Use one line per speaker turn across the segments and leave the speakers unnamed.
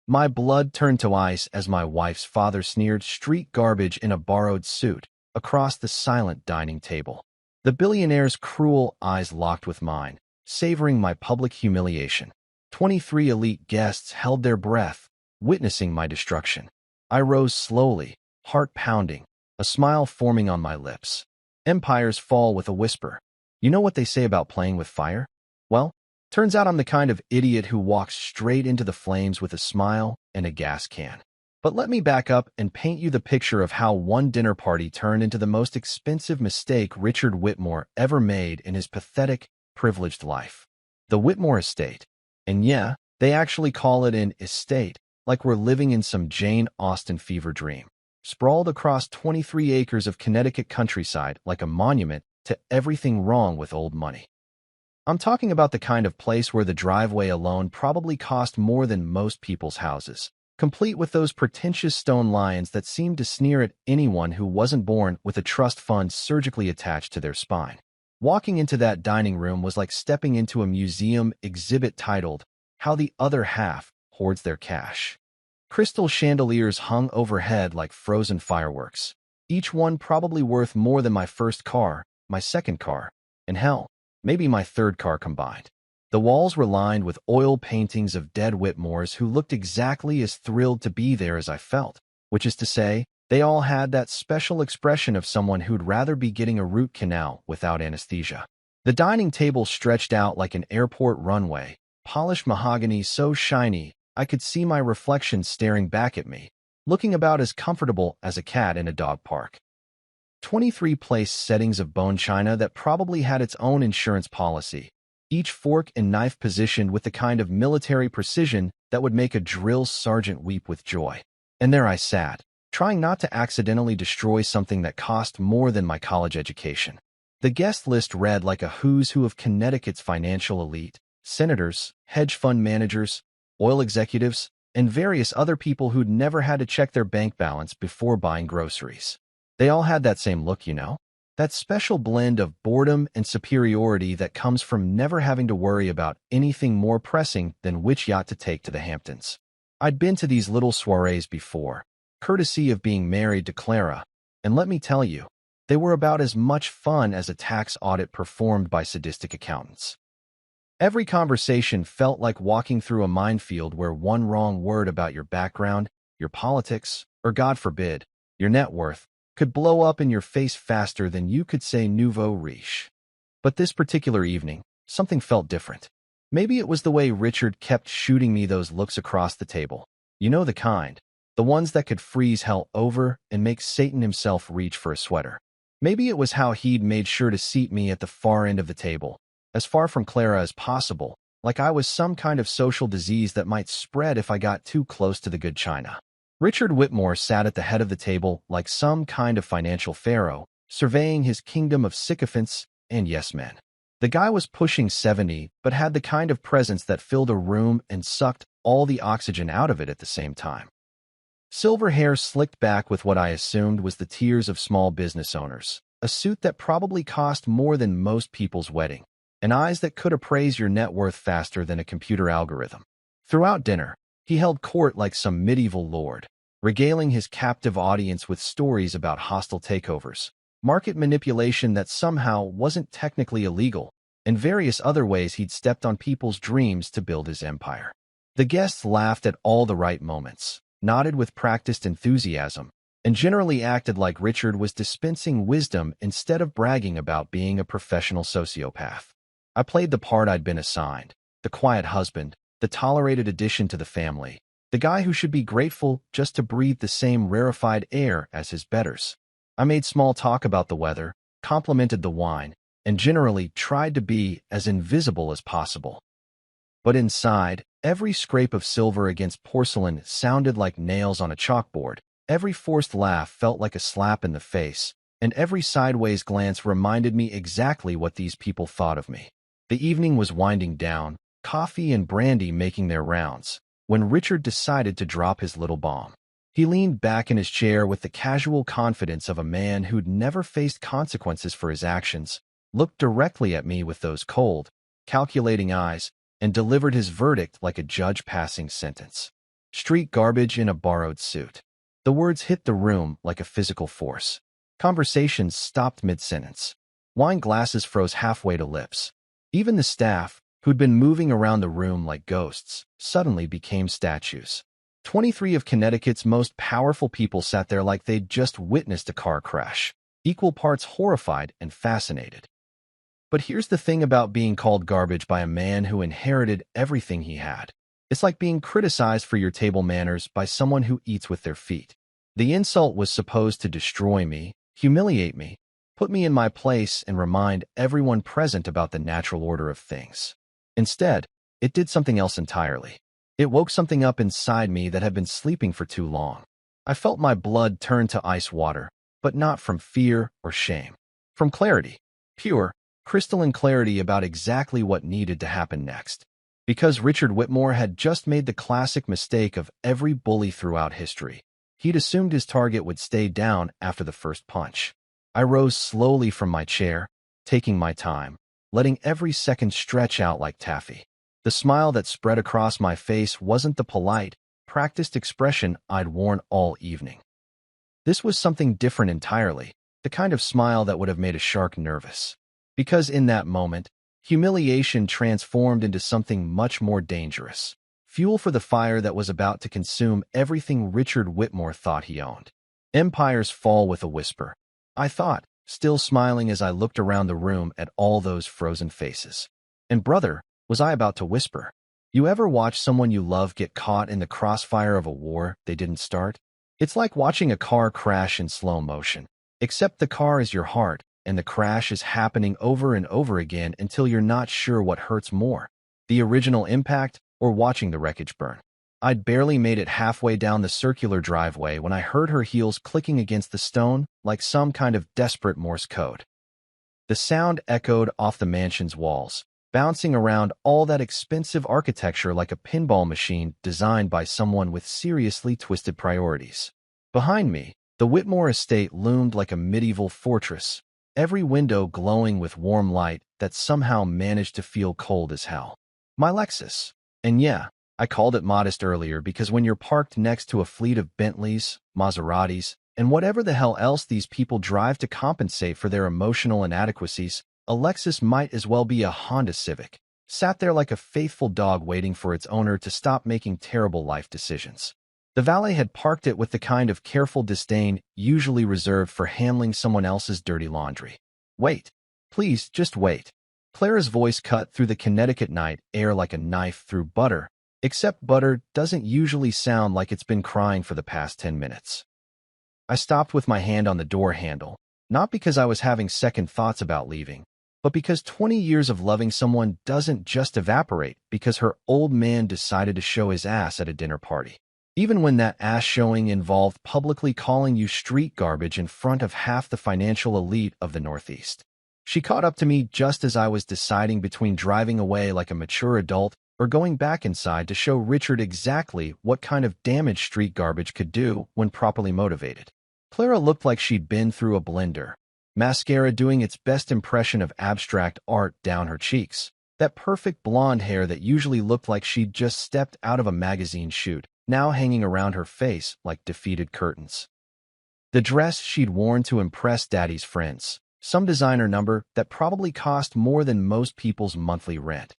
My blood turned to ice as my wife's father sneered street garbage in a borrowed suit across the silent dining table. The billionaire's cruel eyes locked with mine, savoring my public humiliation. 23 elite guests held their breath, witnessing my destruction. I rose slowly, heart pounding, a smile forming on my lips. Empires fall with a whisper. You know what they say about playing with fire? Well, turns out I'm the kind of idiot who walks straight into the flames with a smile and a gas can. But let me back up and paint you the picture of how one dinner party turned into the most expensive mistake Richard Whitmore ever made in his pathetic, privileged life. The Whitmore estate. And yeah, they actually call it an estate, like we're living in some Jane Austen fever dream. Sprawled across 23 acres of Connecticut countryside like a monument to everything wrong with old money. I'm talking about the kind of place where the driveway alone probably cost more than most people's houses, complete with those pretentious stone lions that seemed to sneer at anyone who wasn't born with a trust fund surgically attached to their spine. Walking into that dining room was like stepping into a museum exhibit titled, How the Other Half Hoards Their Cash. Crystal chandeliers hung overhead like frozen fireworks, each one probably worth more than my first car, my second car, and hell, maybe my third car combined. The walls were lined with oil paintings of dead Whitmores who looked exactly as thrilled to be there as I felt, which is to say, they all had that special expression of someone who'd rather be getting a root canal without anesthesia. The dining table stretched out like an airport runway, polished mahogany so shiny I could see my reflection staring back at me, looking about as comfortable as a cat in a dog park. 23 place settings of bone china that probably had its own insurance policy, each fork and knife positioned with the kind of military precision that would make a drill sergeant weep with joy. And there I sat, trying not to accidentally destroy something that cost more than my college education. The guest list read like a who's who of Connecticut's financial elite, senators, hedge fund managers, oil executives, and various other people who'd never had to check their bank balance before buying groceries. They all had that same look, you know? That special blend of boredom and superiority that comes from never having to worry about anything more pressing than which yacht to take to the Hamptons. I'd been to these little soirees before, courtesy of being married to Clara, and let me tell you, they were about as much fun as a tax audit performed by sadistic accountants. Every conversation felt like walking through a minefield where one wrong word about your background, your politics, or God forbid, your net worth, could blow up in your face faster than you could say nouveau riche. But this particular evening, something felt different. Maybe it was the way Richard kept shooting me those looks across the table. You know the kind. The ones that could freeze hell over and make Satan himself reach for a sweater. Maybe it was how he'd made sure to seat me at the far end of the table, as far from Clara as possible, like I was some kind of social disease that might spread if I got too close to the good china. Richard Whitmore sat at the head of the table like some kind of financial pharaoh, surveying his kingdom of sycophants and yes-men. The guy was pushing 70, but had the kind of presence that filled a room and sucked all the oxygen out of it at the same time. Silver hair slicked back with what I assumed was the tears of small business owners, a suit that probably cost more than most people's wedding, and eyes that could appraise your net worth faster than a computer algorithm. Throughout dinner, he held court like some medieval lord, regaling his captive audience with stories about hostile takeovers, market manipulation that somehow wasn't technically illegal, and various other ways he'd stepped on people's dreams to build his empire. The guests laughed at all the right moments, nodded with practiced enthusiasm, and generally acted like Richard was dispensing wisdom instead of bragging about being a professional sociopath. I played the part I'd been assigned, the quiet husband, the tolerated addition to the family, the guy who should be grateful just to breathe the same rarefied air as his betters. I made small talk about the weather, complimented the wine, and generally tried to be as invisible as possible. But inside, every scrape of silver against porcelain sounded like nails on a chalkboard, every forced laugh felt like a slap in the face, and every sideways glance reminded me exactly what these people thought of me. The evening was winding down, coffee and brandy making their rounds, when Richard decided to drop his little bomb. He leaned back in his chair with the casual confidence of a man who'd never faced consequences for his actions, looked directly at me with those cold, calculating eyes, and delivered his verdict like a judge passing sentence. Street garbage in a borrowed suit. The words hit the room like a physical force. Conversations stopped mid-sentence. Wine glasses froze halfway to lips. Even the staff, who'd been moving around the room like ghosts, suddenly became statues. 23 of Connecticut's most powerful people sat there like they'd just witnessed a car crash, equal parts horrified and fascinated. But here's the thing about being called garbage by a man who inherited everything he had. It's like being criticized for your table manners by someone who eats with their feet. The insult was supposed to destroy me, humiliate me, put me in my place, and remind everyone present about the natural order of things. Instead, it did something else entirely. It woke something up inside me that had been sleeping for too long. I felt my blood turn to ice water, but not from fear or shame. From clarity. Pure, crystalline clarity about exactly what needed to happen next. Because Richard Whitmore had just made the classic mistake of every bully throughout history. He'd assumed his target would stay down after the first punch. I rose slowly from my chair, taking my time, letting every second stretch out like taffy. The smile that spread across my face wasn't the polite, practiced expression I'd worn all evening. This was something different entirely, the kind of smile that would have made a shark nervous. Because in that moment, humiliation transformed into something much more dangerous. Fuel for the fire that was about to consume everything Richard Whitmore thought he owned. Empires fall with a whisper, I thought, still smiling as I looked around the room at all those frozen faces. And brother, was I about to whisper? You ever watch someone you love get caught in the crossfire of a war they didn't start? It's like watching a car crash in slow motion, except the car is your heart, and the crash is happening over and over again until you're not sure what hurts more, the original impact or watching the wreckage burn. I'd barely made it halfway down the circular driveway when I heard her heels clicking against the stone like some kind of desperate Morse code. The sound echoed off the mansion's walls, bouncing around all that expensive architecture like a pinball machine designed by someone with seriously twisted priorities. Behind me, the Whitmore estate loomed like a medieval fortress, every window glowing with warm light that somehow managed to feel cold as hell. My Lexus. And yeah, I called it modest earlier because when you're parked next to a fleet of Bentleys, Maseratis, and whatever the hell else these people drive to compensate for their emotional inadequacies, a Lexus might as well be a Honda Civic, sat there like a faithful dog waiting for its owner to stop making terrible life decisions. The valet had parked it with the kind of careful disdain usually reserved for handling someone else's dirty laundry. Wait. Please, just wait. Clara's voice cut through the Connecticut night air like a knife through butter, except butter doesn't usually sound like it's been crying for the past 10 minutes. I stopped with my hand on the door handle, not because I was having second thoughts about leaving, but because 20 years of loving someone doesn't just evaporate because her old man decided to show his ass at a dinner party. Even when that ass showing involved publicly calling you street garbage in front of half the financial elite of the Northeast. She caught up to me just as I was deciding between driving away like a mature adult or going back inside to show Richard exactly what kind of damage street garbage could do when properly motivated. Clara looked like she'd been through a blender, mascara doing its best impression of abstract art down her cheeks, that perfect blonde hair that usually looked like she'd just stepped out of a magazine shoot, now hanging around her face like defeated curtains. The dress she'd worn to impress Daddy's friends, some designer number that probably cost more than most people's monthly rent,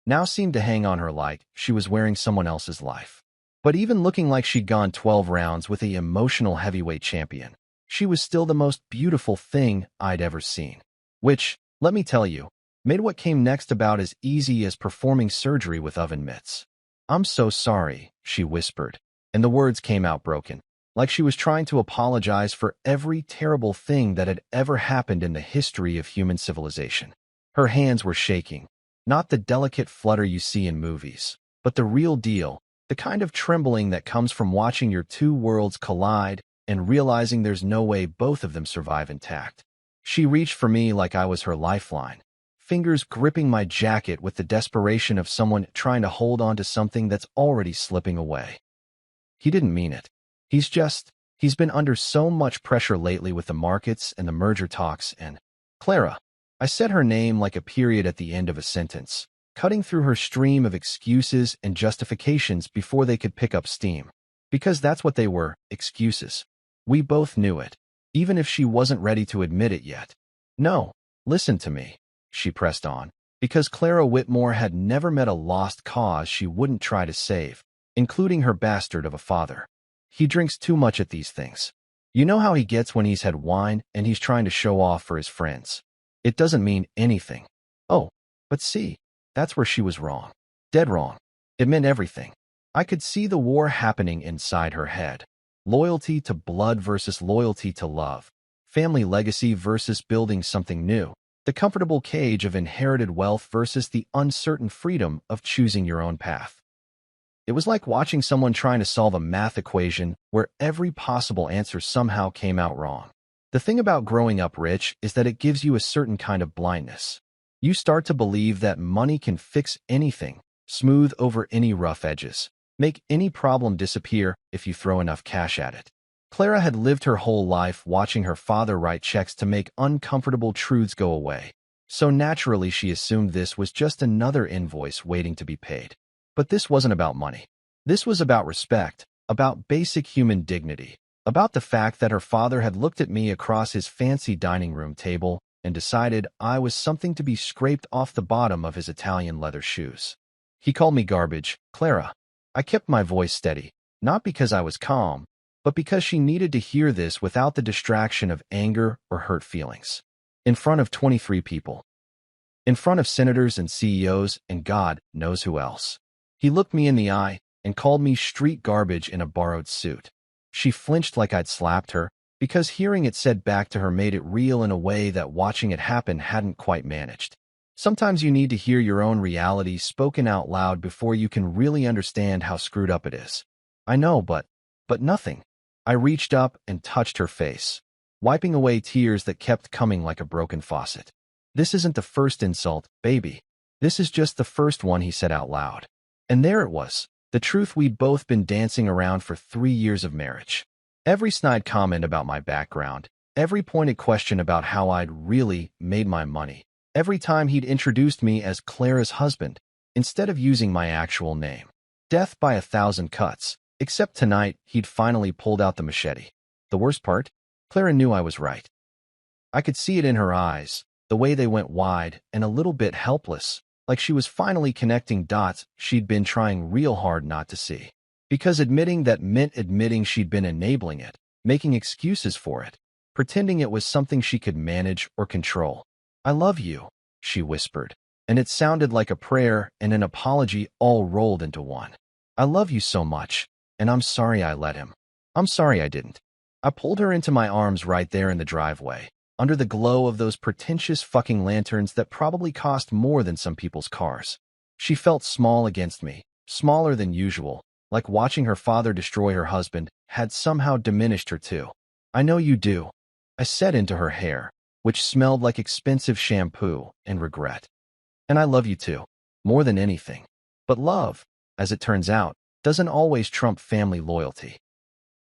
now seemed to hang on her like she was wearing someone else's life. But even looking like she'd gone 12 rounds with the emotional heavyweight champion, she was still the most beautiful thing I'd ever seen. Which, let me tell you, made what came next about as easy as performing surgery with oven mitts. I'm so sorry, she whispered, and the words came out broken, like she was trying to apologize for every terrible thing that had ever happened in the history of human civilization. Her hands were shaking, not the delicate flutter you see in movies, but the real deal, the kind of trembling that comes from watching your two worlds collide and realizing there's no way both of them survive intact. She reached for me like I was her lifeline, fingers gripping my jacket with the desperation of someone trying to hold on to something that's already slipping away. He didn't mean it. He's been under so much pressure lately with the markets and the merger talks and... Clara. I said her name like a period at the end of a sentence, cutting through her stream of excuses and justifications before they could pick up steam. Because that's what they were, excuses. We both knew it, even if she wasn't ready to admit it yet. No, listen to me, she pressed on, because Clara Whitmore had never met a lost cause she wouldn't try to save, including her bastard of a father. He drinks too much at these things. You know how he gets when he's had wine and he's trying to show off for his friends. It doesn't mean anything. Oh, but see, that's where she was wrong. Dead wrong. It meant everything. I could see the war happening inside her head. Loyalty to blood versus loyalty to love. Family legacy versus building something new. The comfortable cage of inherited wealth versus the uncertain freedom of choosing your own path. It was like watching someone trying to solve a math equation where every possible answer somehow came out wrong. The thing about growing up rich is that it gives you a certain kind of blindness. You start to believe that money can fix anything, smooth over any rough edges, make any problem disappear if you throw enough cash at it. Clara had lived her whole life watching her father write checks to make uncomfortable truths go away. So naturally she assumed this was just another invoice waiting to be paid. But this wasn't about money. This was about respect, about basic human dignity, about the fact that her father had looked at me across his fancy dining room table and decided I was something to be scraped off the bottom of his Italian leather shoes. He called me garbage, Clara. I kept my voice steady, not because I was calm, but because she needed to hear this without the distraction of anger or hurt feelings. In front of 23 people. In front of senators and CEOs and God knows who else. He looked me in the eye and called me street garbage in a borrowed suit. She flinched like I'd slapped her, because hearing it said back to her made it real in a way that watching it happen hadn't quite managed. Sometimes you need to hear your own reality spoken out loud before you can really understand how screwed up it is. I know, but nothing. I reached up and touched her face, wiping away tears that kept coming like a broken faucet. This isn't the first insult, baby. This is just the first one, he said out loud. And there it was, the truth we'd both been dancing around for 3 years of marriage. Every snide comment about my background, every pointed question about how I'd really made my money, every time he'd introduced me as Clara's husband, instead of using my actual name. Death by 1,000 cuts, except tonight he'd finally pulled out the machete. The worst part? Clara knew I was right. I could see it in her eyes, the way they went wide and a little bit helpless, like she was finally connecting dots she'd been trying real hard not to see. Because admitting that meant admitting she'd been enabling it, making excuses for it, pretending it was something she could manage or control. I love you, she whispered, and it sounded like a prayer and an apology all rolled into one. I love you so much, and I'm sorry I let him. I'm sorry I didn't. I pulled her into my arms right there in the driveway, under the glow of those pretentious fucking lanterns that probably cost more than some people's cars. She felt small against me, smaller than usual, like watching her father destroy her husband had somehow diminished her too. I know you do, I said into her hair, which smelled like expensive shampoo and regret. And I love you too, more than anything. But love, as it turns out, doesn't always trump family loyalty.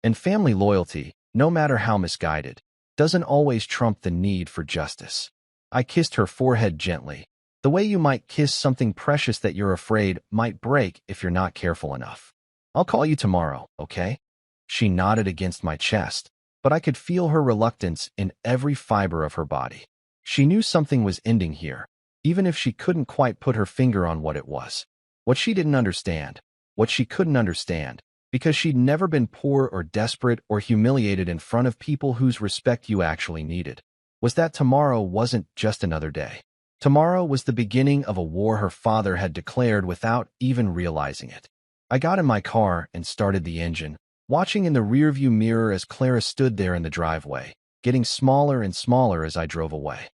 And family loyalty, no matter how misguided, doesn't always trump the need for justice. I kissed her forehead gently, the way you might kiss something precious that you're afraid might break if you're not careful enough. I'll call you tomorrow, okay? She nodded against my chest, but I could feel her reluctance in every fiber of her body. She knew something was ending here, even if she couldn't quite put her finger on what it was. What she didn't understand, what she couldn't understand, because she'd never been poor or desperate or humiliated in front of people whose respect you actually needed, was that tomorrow wasn't just another day. Tomorrow was the beginning of a war her father had declared without even realizing it. I got in my car and started the engine, watching in the rearview mirror as Clara stood there in the driveway, getting smaller and smaller as I drove away.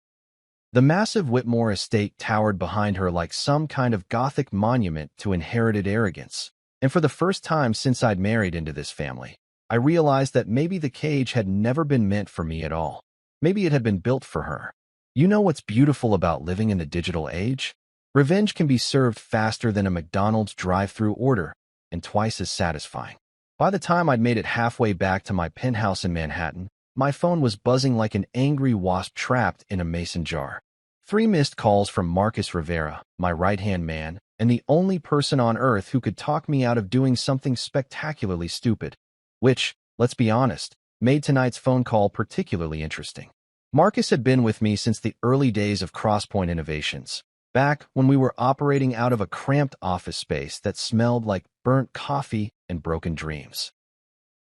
The massive Whitmore estate towered behind her like some kind of Gothic monument to inherited arrogance. And for the first time since I'd married into this family, I realized that maybe the cage had never been meant for me at all. Maybe it had been built for her. You know what's beautiful about living in the digital age? Revenge can be served faster than a McDonald's drive-through order, and twice as satisfying. By the time I'd made it halfway back to my penthouse in Manhattan, my phone was buzzing like an angry wasp trapped in a mason jar. 3 missed calls from Marcus Rivera, my right-hand man, and the only person on earth who could talk me out of doing something spectacularly stupid. Which, let's be honest, made tonight's phone call particularly interesting. Marcus had been with me since the early days of Crosspoint Innovations, back when we were operating out of a cramped office space that smelled like burnt coffee and broken dreams.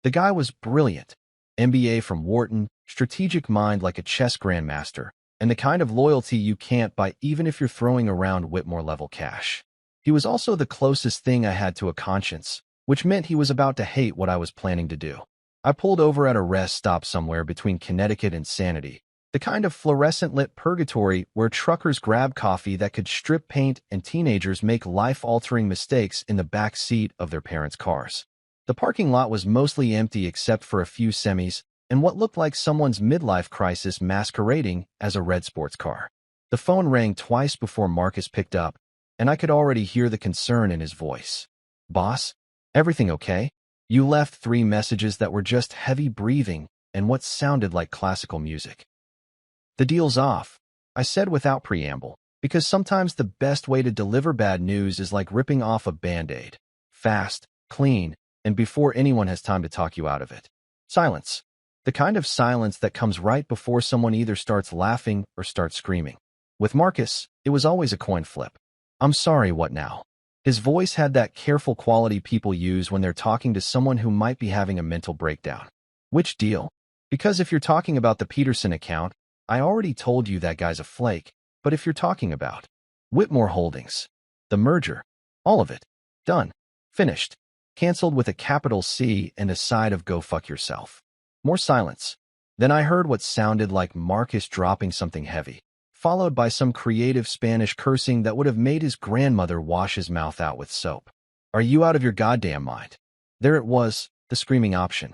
The guy was brilliant. MBA from Wharton, strategic mind like a chess grandmaster, and the kind of loyalty you can't buy even if you're throwing around Whitmore-level cash. He was also the closest thing I had to a conscience, which meant he was about to hate what I was planning to do. I pulled over at a rest stop somewhere between Connecticut and Sanity, the kind of fluorescent-lit purgatory where truckers grab coffee that could strip paint and teenagers make life-altering mistakes in the back seat of their parents' cars. The parking lot was mostly empty except for a few semis and what looked like someone's midlife crisis masquerading as a red sports car. The phone rang twice before Marcus picked up, and I could already hear the concern in his voice. "Boss, everything okay?" You left 3 messages that were just heavy breathing and what sounded like classical music. "The deal's off," I said without preamble, because sometimes the best way to deliver bad news is like ripping off a Band-Aid. Fast, clean, and before anyone has time to talk you out of it. Silence. The kind of silence that comes right before someone either starts laughing or starts screaming. With Marcus, it was always a coin flip. "I'm sorry, what now?" His voice had that careful quality people use when they're talking to someone who might be having a mental breakdown. "Which deal?" "Because if you're talking about the Peterson account, I already told you that guy's a flake, but if you're talking about Whitmore Holdings, the merger, all of it, done, finished, canceled with a capital C and a side of go fuck yourself." More silence. Then I heard what sounded like Marcus dropping something heavy, followed by some creative Spanish cursing that would have made his grandmother wash his mouth out with soap. "Are you out of your goddamn mind?" There it was, the screaming option.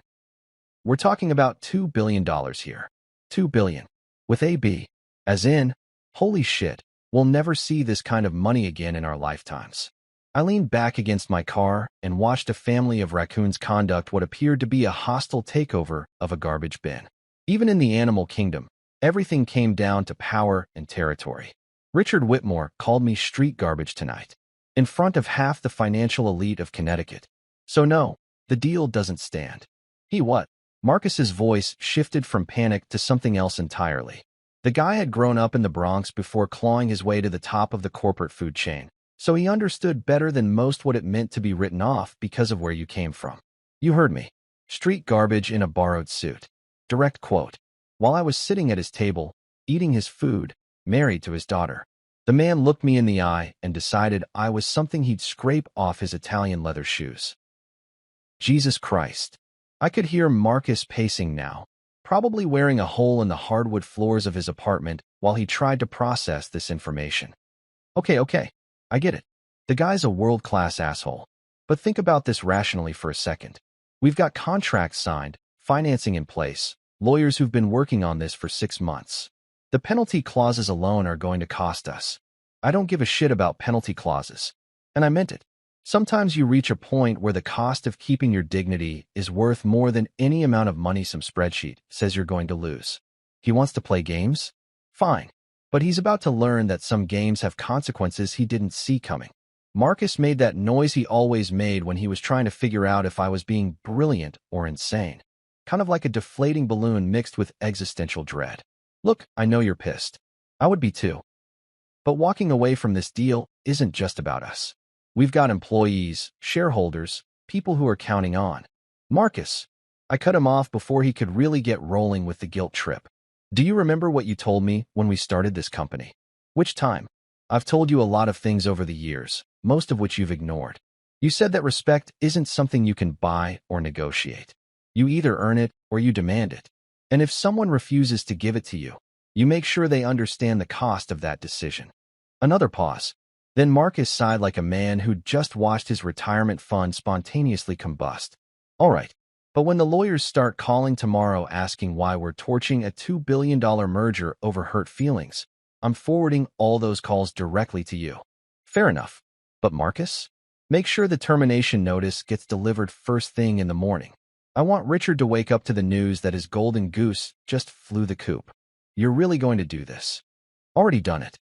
"We're talking about $2 billion here. $2 billion. With a B. As in, holy shit, we'll never see this kind of money again in our lifetimes." I leaned back against my car and watched a family of raccoons conduct what appeared to be a hostile takeover of a garbage bin. Even in the animal kingdom, everything came down to power and territory. Richard Whitmore called me street garbage tonight, in front of half the financial elite of Connecticut. So no, the deal doesn't stand. He what? Marcus's voice shifted from panic to something else entirely. The guy had grown up in the Bronx before clawing his way to the top of the corporate food chain, so he understood better than most what it meant to be written off because of where you came from. "You heard me. Street garbage in a borrowed suit." Direct quote. While I was sitting at his table, eating his food, married to his daughter, the man looked me in the eye and decided I was something he'd scrape off his Italian leather shoes. Jesus Christ. I could hear Marcus pacing now, probably wearing a hole in the hardwood floors of his apartment while he tried to process this information. Okay. I get it. The guy's a world-class asshole. But think about this rationally for a second. We've got contracts signed, financing in place, lawyers who've been working on this for 6 months. The penalty clauses alone are going to cost us. I don't give a shit about penalty clauses. And I meant it. Sometimes you reach a point where the cost of keeping your dignity is worth more than any amount of money some spreadsheet says you're going to lose. He wants to play games? Fine. But he's about to learn that some games have consequences he didn't see coming. Marcus made that noise he always made when he was trying to figure out if I was being brilliant or insane. Kind of like a deflating balloon mixed with existential dread. "Look, I know you're pissed. I would be too. But walking away from this deal isn't just about us. We've got employees, shareholders, people who are counting on." "Marcus." I cut him off before he could really get rolling with the guilt trip. "Do you remember what you told me when we started this company?" "Which time?" "I've told you a lot of things over the years, most of which you've ignored. You said that respect isn't something you can buy or negotiate. You either earn it or you demand it. And if someone refuses to give it to you, you make sure they understand the cost of that decision." Another pause. Then Marcus sighed like a man who'd just watched his retirement fund spontaneously combust. "All right. But when the lawyers start calling tomorrow asking why we're torching a $2 billion merger over hurt feelings, I'm forwarding all those calls directly to you." "Fair enough. But Marcus? Make sure the termination notice gets delivered first thing in the morning. I want Richard to wake up to the news that his golden goose just flew the coop." "You're really going to do this?" Already done it.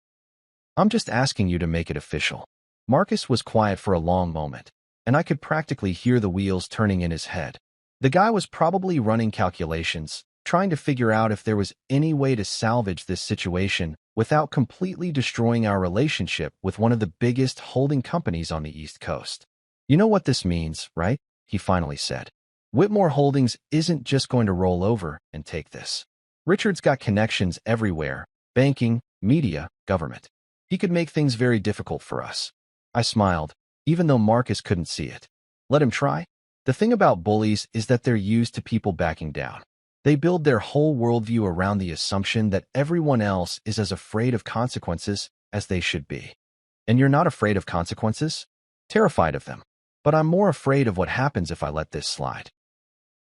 I'm just asking you to make it official. Marcus was quiet for a long moment, and I could practically hear the wheels turning in his head. The guy was probably running calculations, trying to figure out if there was any way to salvage this situation without completely destroying our relationship with one of the biggest holding companies on the East Coast. You know what this means, right? He finally said. Whitmore Holdings isn't just going to roll over and take this. Richard's got connections everywhere: banking, media, government. He could make things very difficult for us. I smiled, even though Marcus couldn't see it. Let him try. The thing about bullies is that they're used to people backing down. They build their whole worldview around the assumption that everyone else is as afraid of consequences as they should be. And you're not afraid of consequences? Terrified of them. But I'm more afraid of what happens if I let this slide.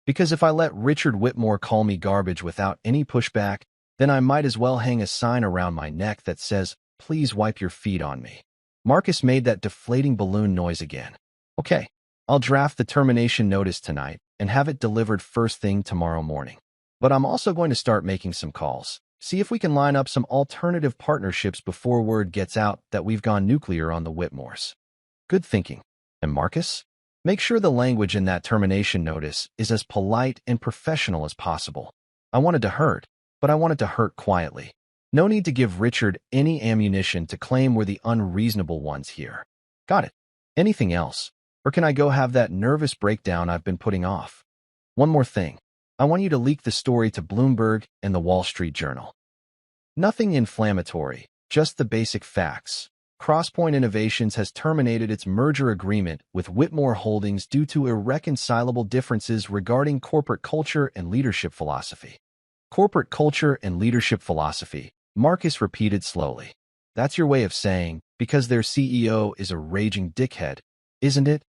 Because if I let Richard Whitmore call me garbage without any pushback, then I might as well hang a sign around my neck that says, "Please wipe your feet on me." Marcus made that deflating balloon noise again. Okay, I'll draft the termination notice tonight and have it delivered first thing tomorrow morning. But I'm also going to start making some calls. See if we can line up some alternative partnerships before word gets out that we've gone nuclear on the Whitmores. Good thinking. And Marcus? Make sure the language in that termination notice is as polite and professional as possible. I wanted to hurt, but I wanted to hurt quietly. No need to give Richard any ammunition to claim we're the unreasonable ones here. Got it. Anything else? Or can I go have that nervous breakdown I've been putting off? One more thing. I want you to leak the story to Bloomberg and the Wall Street Journal. Nothing inflammatory, just the basic facts. Crosspoint Innovations has terminated its merger agreement with Whitmore Holdings due to irreconcilable differences regarding corporate culture and leadership philosophy. Corporate culture and leadership philosophy, Marcus repeated slowly. That's your way of saying, because their CEO is a raging dickhead, isn't it?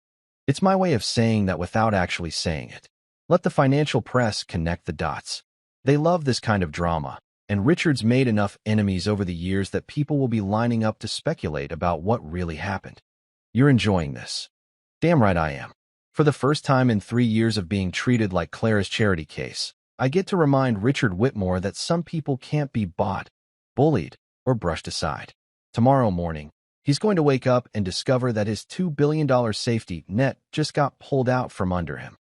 It's my way of saying that without actually saying it. Let the financial press connect the dots. They love this kind of drama, and Richard's made enough enemies over the years that people will be lining up to speculate about what really happened. You're enjoying this. Damn right I am. For the first time in 3 years of being treated like Clara's charity case, I get to remind Richard Whitmore that some people can't be bought, bullied, or brushed aside. Tomorrow morning, he's going to wake up and discover that his $2 billion safety net just got pulled out from under him.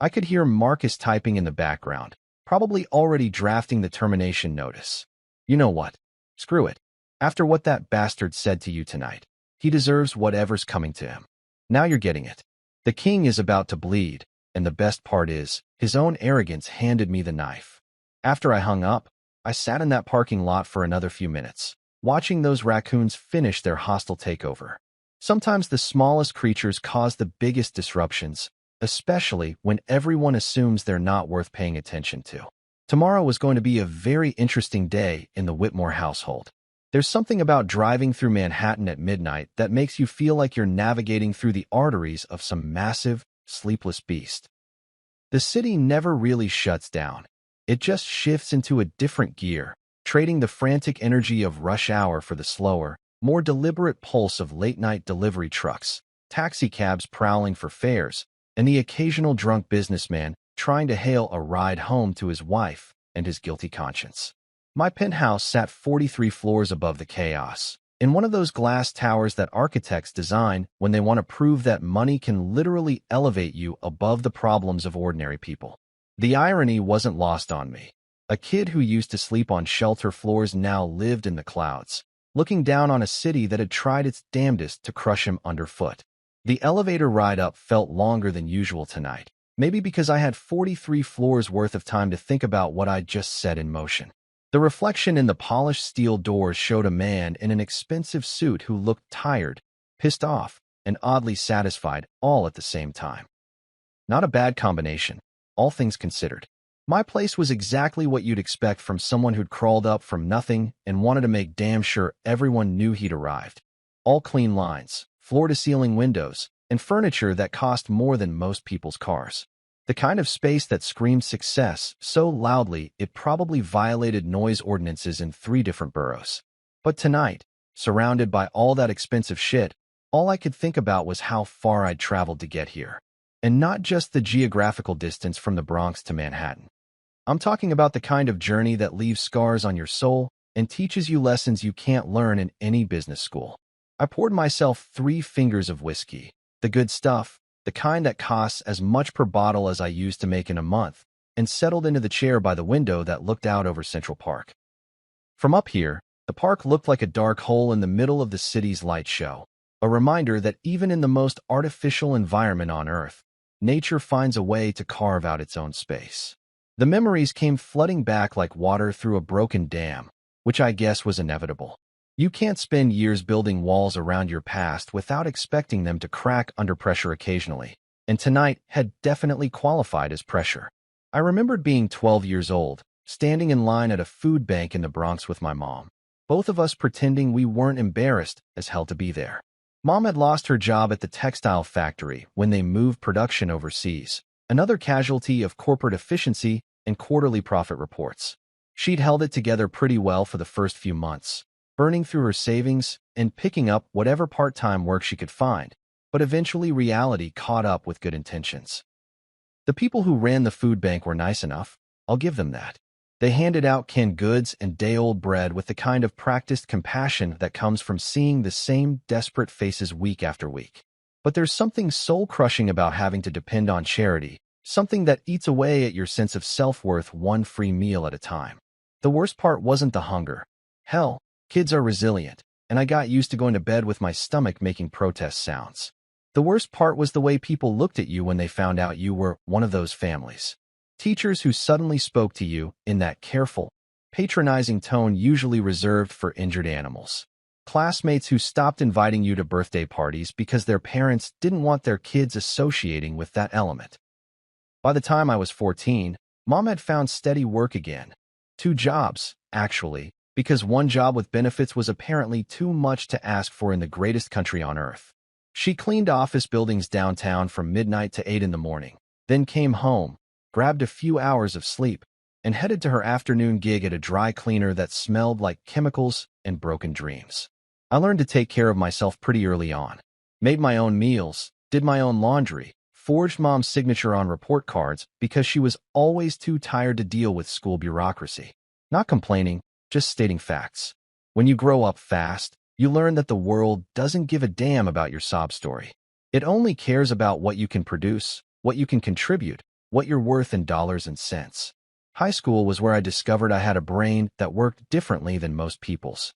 I could hear Marcus typing in the background, probably already drafting the termination notice. You know what? Screw it. After what that bastard said to you tonight, he deserves whatever's coming to him. Now you're getting it. The king is about to bleed, and the best part is, his own arrogance handed me the knife. After I hung up, I sat in that parking lot for another few minutes, watching those raccoons finish their hostile takeover. Sometimes the smallest creatures cause the biggest disruptions, especially when everyone assumes they're not worth paying attention to. Tomorrow was going to be a very interesting day in the Whitmore household. There's something about driving through Manhattan at midnight that makes you feel like you're navigating through the arteries of some massive, sleepless beast. The city never really shuts down. It just shifts into a different gear, trading the frantic energy of rush hour for the slower, more deliberate pulse of late-night delivery trucks, taxicabs prowling for fares, and the occasional drunk businessman trying to hail a ride home to his wife and his guilty conscience. My penthouse sat 43 floors above the chaos, in one of those glass towers that architects design when they want to prove that money can literally elevate you above the problems of ordinary people. The irony wasn't lost on me. A kid who used to sleep on shelter floors now lived in the clouds, looking down on a city that had tried its damnedest to crush him underfoot. The elevator ride up felt longer than usual tonight, maybe because I had 43 floors worth of time to think about what I'd just set in motion. The reflection in the polished steel doors showed a man in an expensive suit who looked tired, pissed off, and oddly satisfied all at the same time. Not a bad combination, all things considered. My place was exactly what you'd expect from someone who'd crawled up from nothing and wanted to make damn sure everyone knew he'd arrived. All clean lines, floor-to-ceiling windows, and furniture that cost more than most people's cars. The kind of space that screamed success so loudly it probably violated noise ordinances in 3 different boroughs. But tonight, surrounded by all that expensive shit, all I could think about was how far I'd traveled to get here. And not just the geographical distance from the Bronx to Manhattan. I'm talking about the kind of journey that leaves scars on your soul and teaches you lessons you can't learn in any business school. I poured myself 3 fingers of whiskey, the good stuff, the kind that costs as much per bottle as I used to make in a month, and settled into the chair by the window that looked out over Central Park. From up here, the park looked like a dark hole in the middle of the city's light show, a reminder that even in the most artificial environment on Earth, nature finds a way to carve out its own space. The memories came flooding back like water through a broken dam, which I guess was inevitable. You can't spend years building walls around your past without expecting them to crack under pressure occasionally, and tonight had definitely qualified as pressure. I remembered being 12 years old, standing in line at a food bank in the Bronx with my mom, both of us pretending we weren't embarrassed as hell to be there. Mom had lost her job at the textile factory when they moved production overseas, another casualty of corporate efficiency and quarterly profit reports. She'd held it together pretty well for the first few months, burning through her savings and picking up whatever part-time work she could find, but eventually reality caught up with good intentions. The people who ran the food bank were nice enough, I'll give them that. They handed out canned goods and day-old bread with the kind of practiced compassion that comes from seeing the same desperate faces week after week. But there's something soul-crushing about having to depend on charity, something that eats away at your sense of self-worth one free meal at a time. The worst part wasn't the hunger. Hell, kids are resilient, and I got used to going to bed with my stomach making protest sounds. The worst part was the way people looked at you when they found out you were one of those families. Teachers who suddenly spoke to you in that careful, patronizing tone usually reserved for injured animals. Classmates who stopped inviting you to birthday parties because their parents didn't want their kids associating with that element. By the time I was 14, Mom had found steady work again. 2 jobs, actually, because one job with benefits was apparently too much to ask for in the greatest country on earth. She cleaned office buildings downtown from midnight to 8 in the morning, then came home, grabbed a few hours of sleep, and headed to her afternoon gig at a dry cleaner that smelled like chemicals and broken dreams. I learned to take care of myself pretty early on. Made my own meals, did my own laundry, forged Mom's signature on report cards because she was always too tired to deal with school bureaucracy. Not complaining, just stating facts. When you grow up fast, you learn that the world doesn't give a damn about your sob story. It only cares about what you can produce, what you can contribute, what you're worth in dollars and cents. High school was where I discovered I had a brain that worked differently than most people's.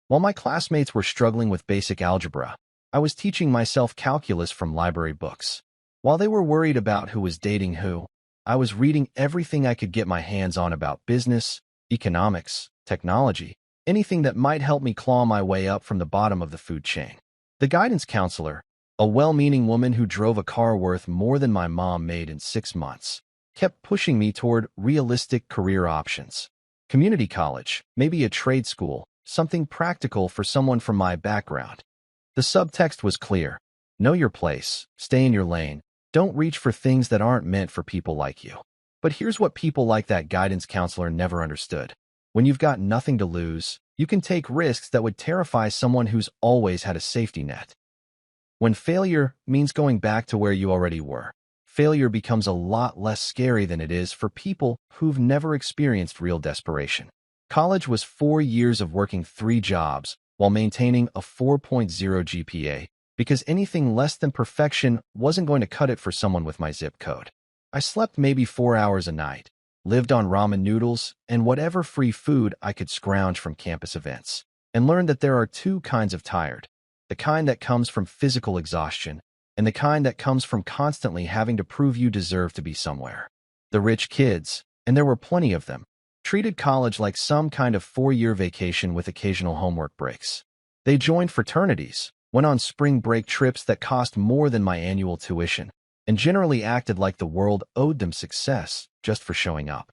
While my classmates were struggling with basic algebra, I was teaching myself calculus from library books. While they were worried about who was dating who, I was reading everything I could get my hands on about business, economics, technology, anything that might help me claw my way up from the bottom of the food chain. The guidance counselor, a well-meaning woman who drove a car worth more than my mom made in 6 months, kept pushing me toward realistic career options. Community college, maybe a trade school, something practical for someone from my background. The subtext was clear. Know your place, stay in your lane, don't reach for things that aren't meant for people like you. But here's what people like that guidance counselor never understood. When you've got nothing to lose, you can take risks that would terrify someone who's always had a safety net. When failure means going back to where you already were, failure becomes a lot less scary than it is for people who've never experienced real desperation. College was 4 years of working 3 jobs while maintaining a 4.0 GPA because anything less than perfection wasn't going to cut it for someone with my zip code. I slept maybe 4 hours a night, lived on ramen noodles and whatever free food I could scrounge from campus events, and learned that there are 2 kinds of tired. The kind that comes from physical exhaustion, and the kind that comes from constantly having to prove you deserve to be somewhere. The rich kids, and there were plenty of them, treated college like some kind of 4-year vacation with occasional homework breaks. They joined fraternities, went on spring break trips that cost more than my annual tuition, and generally acted like the world owed them success just for showing up.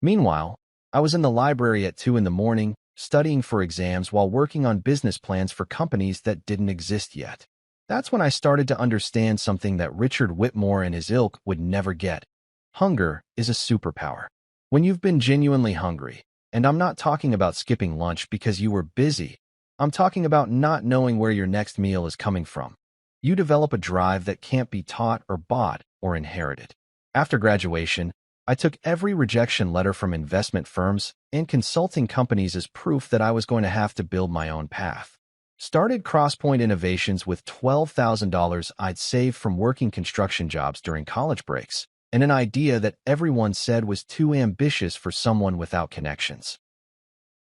Meanwhile, I was in the library at 2 in the morning, studying for exams while working on business plans for companies that didn't exist yet. That's when I started to understand something that Richard Whitmore and his ilk would never get. Hunger is a superpower. When you've been genuinely hungry, and I'm not talking about skipping lunch because you were busy, I'm talking about not knowing where your next meal is coming from. You develop a drive that can't be taught or bought or inherited. After graduation, I took every rejection letter from investment firms and consulting companies as proof that I was going to have to build my own path. Started Crosspoint Innovations with $12,000 I'd saved from working construction jobs during college breaks, and an idea that everyone said was too ambitious for someone without connections.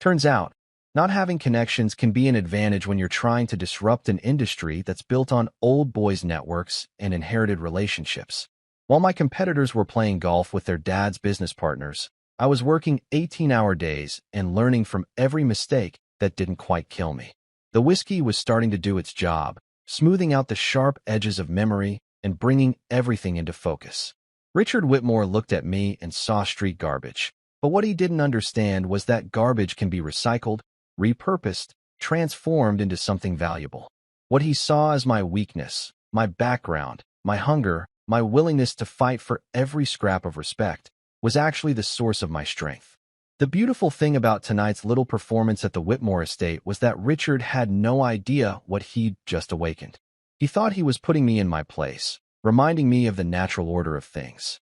Turns out, not having connections can be an advantage when you're trying to disrupt an industry that's built on old boys networks and inherited relationships. While my competitors were playing golf with their dad's business partners, I was working 18-hour days and learning from every mistake that didn't quite kill me. The whiskey was starting to do its job, smoothing out the sharp edges of memory and bringing everything into focus. Richard Whitmore looked at me and saw street garbage, but what he didn't understand was that garbage can be recycled, repurposed, transformed into something valuable. What he saw as my weakness, my background, my hunger, my willingness to fight for every scrap of respect, was actually the source of my strength. The beautiful thing about tonight's little performance at the Whitmore estate was that Richard had no idea what he'd just awakened. He thought he was putting me in my place, reminding me of the natural order of things.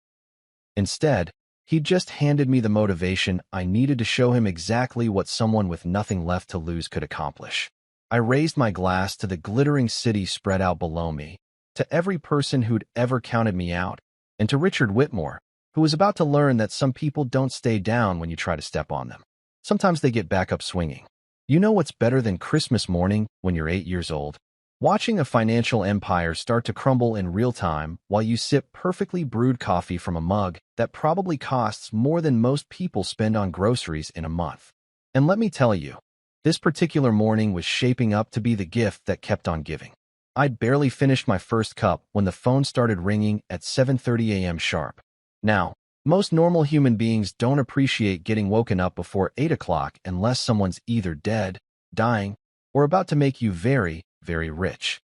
Instead, he'd just handed me the motivation I needed to show him exactly what someone with nothing left to lose could accomplish. I raised my glass to the glittering city spread out below me, to every person who'd ever counted me out, and to Richard Whitmore, who was about to learn that some people don't stay down when you try to step on them. Sometimes they get back up swinging. You know what's better than Christmas morning when you're 8 years old? Watching a financial empire start to crumble in real time while you sip perfectly brewed coffee from a mug that probably costs more than most people spend on groceries in a month. And let me tell you, this particular morning was shaping up to be the gift that kept on giving. I'd barely finished my first cup when the phone started ringing at 7:30 a.m. sharp. Now, most normal human beings don't appreciate getting woken up before 8 o'clock unless someone's either dead, dying, or about to make you very, very rich.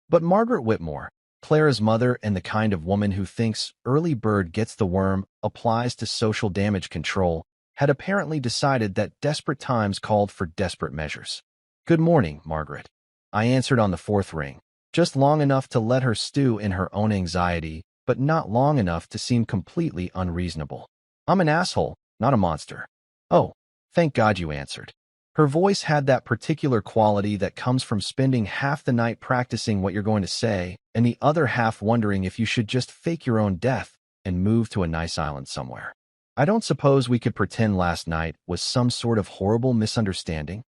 But Margaret Whitmore, Clara's mother and the kind of woman who thinks early bird gets the worm applies to social damage control, had apparently decided that desperate times called for desperate measures. "Good morning, Margaret." I answered on the fourth ring, just long enough to let her stew in her own anxiety, but not long enough to seem completely unreasonable. "I'm an asshole, not a monster." "Oh, thank God you answered." Her voice had that particular quality that comes from spending half the night practicing what you're going to say and the other half wondering if you should just fake your own death and move to a nice island somewhere. "I don't suppose we could pretend last night was some sort of horrible misunderstanding?"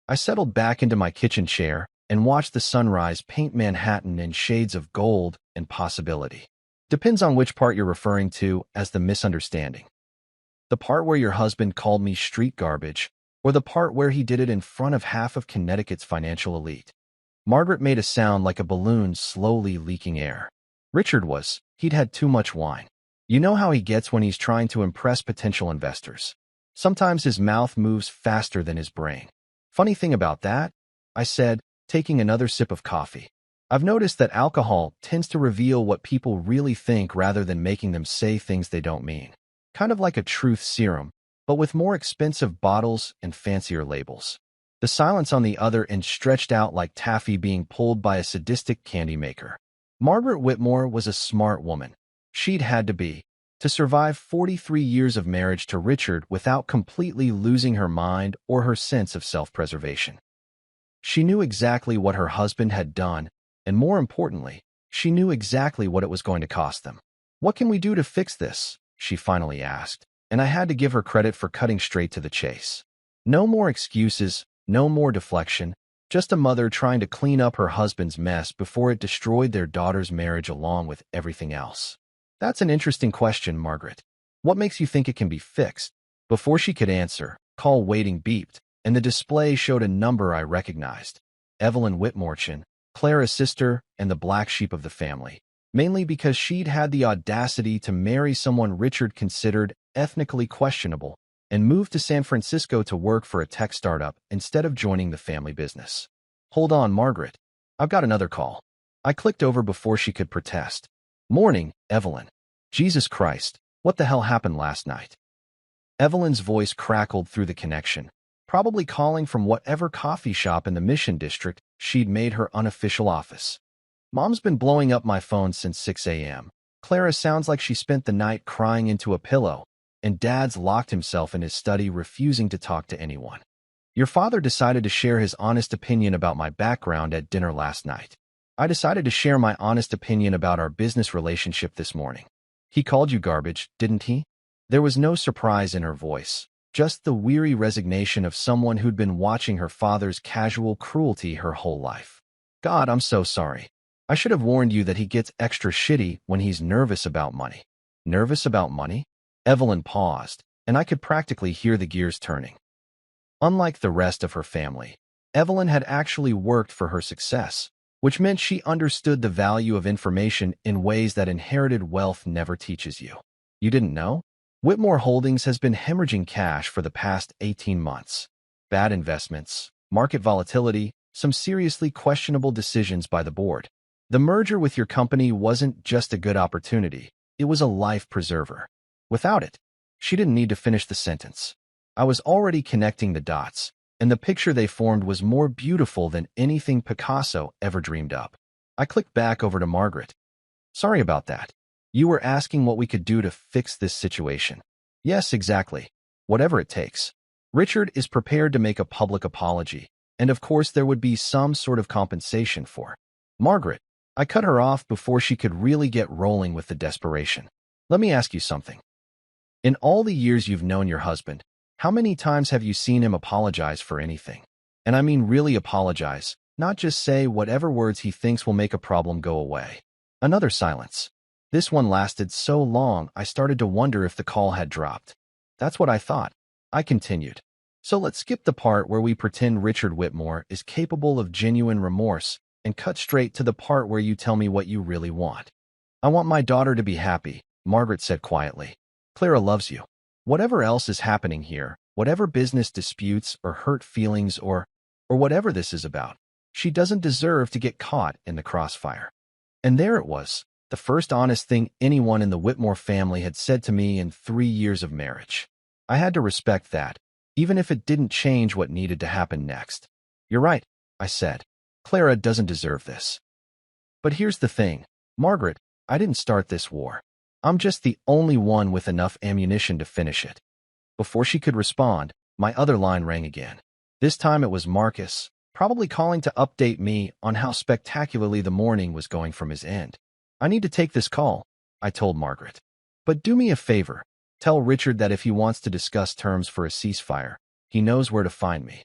I settled back into my kitchen chair and watched the sunrise paint Manhattan in shades of gold and possibility. Depends on which part you're referring to as the misunderstanding. The part where your husband called me street garbage, or the part where he did it in front of half of Connecticut's financial elite. Margaret made a sound like a balloon slowly leaking air. He'd had too much wine. You know how he gets when he's trying to impress potential investors. Sometimes his mouth moves faster than his brain. "Funny thing about that," I said, taking another sip of coffee. "I've noticed that alcohol tends to reveal what people really think rather than making them say things they don't mean. Kind of like a truth serum, but with more expensive bottles and fancier labels." The silence on the other end stretched out like taffy being pulled by a sadistic candy maker. Margaret Whitmore was a smart woman. She'd had to be, to survive 43 years of marriage to Richard without completely losing her mind or her sense of self-preservation. She knew exactly what her husband had done, and more importantly, she knew exactly what it was going to cost them. "What can we do to fix this?" she finally asked, and I had to give her credit for cutting straight to the chase. No more excuses, no more deflection, just a mother trying to clean up her husband's mess before it destroyed their daughter's marriage along with everything else. "That's an interesting question, Margaret. What makes you think it can be fixed?" Before she could answer, call waiting beeped, and the display showed a number I recognized. Evelyn Whitmorchin, Clara's sister and the black sheep of the family, mainly because she'd had the audacity to marry someone Richard considered ethnically questionable and moved to San Francisco to work for a tech startup instead of joining the family business. "Hold on, Margaret. I've got another call." I clicked over before she could protest. "Morning, Evelyn. Jesus Christ, what the hell happened last night?" Evelyn's voice crackled through the connection, probably calling from whatever coffee shop in the Mission District she'd made her unofficial office. "Mom's been blowing up my phone since 6 a.m. Clara sounds like she spent the night crying into a pillow, and Dad's locked himself in his study, refusing to talk to anyone. Your father decided to share his honest opinion about my background at dinner last night. I decided to share my honest opinion about our business relationship this morning. He called you garbage, didn't he? There was no surprise in her voice, just the weary resignation of someone who'd been watching her father's casual cruelty her whole life. God, I'm so sorry. I should have warned you that he gets extra shitty when he's nervous about money. Nervous about money? Evelyn paused, and I could practically hear the gears turning. Unlike the rest of her family, Evelyn had actually worked for her success, which meant she understood the value of information in ways that inherited wealth never teaches you. You didn't know? Whitmore Holdings has been hemorrhaging cash for the past 18 months. Bad investments, market volatility, some seriously questionable decisions by the board. The merger with your company wasn't just a good opportunity, it was a life preserver. Without it, she didn't need to finish the sentence. I was already connecting the dots, and the picture they formed was more beautiful than anything Picasso ever dreamed up. I clicked back over to Margaret. Sorry about that. You were asking what we could do to fix this situation. Yes, exactly. Whatever it takes. Richard is prepared to make a public apology, and of course there would be some sort of compensation for Margaret. I cut her off before she could really get rolling with the desperation. Let me ask you something. In all the years you've known your husband, how many times have you seen him apologize for anything? And I mean really apologize, not just say whatever words he thinks will make a problem go away. Another silence. This one lasted so long I started to wonder if the call had dropped. That's what I thought. I continued. So let's skip the part where we pretend Richard Whitmore is capable of genuine remorse and cut straight to the part where you tell me what you really want. I want my daughter to be happy, Margaret said quietly. Clara loves you. Whatever else is happening here, whatever business disputes or hurt feelings or whatever this is about, she doesn't deserve to get caught in the crossfire. And there it was, the first honest thing anyone in the Whitmore family had said to me in 3 years of marriage. I had to respect that, even if it didn't change what needed to happen next. You're right, I said. Clara doesn't deserve this. But here's the thing, Margaret, I didn't start this war. I'm just the only one with enough ammunition to finish it. Before she could respond, my other line rang again. This time it was Marcus, probably calling to update me on how spectacularly the morning was going from his end. I need to take this call, I told Margaret. But do me a favor, tell Richard that if he wants to discuss terms for a ceasefire, he knows where to find me.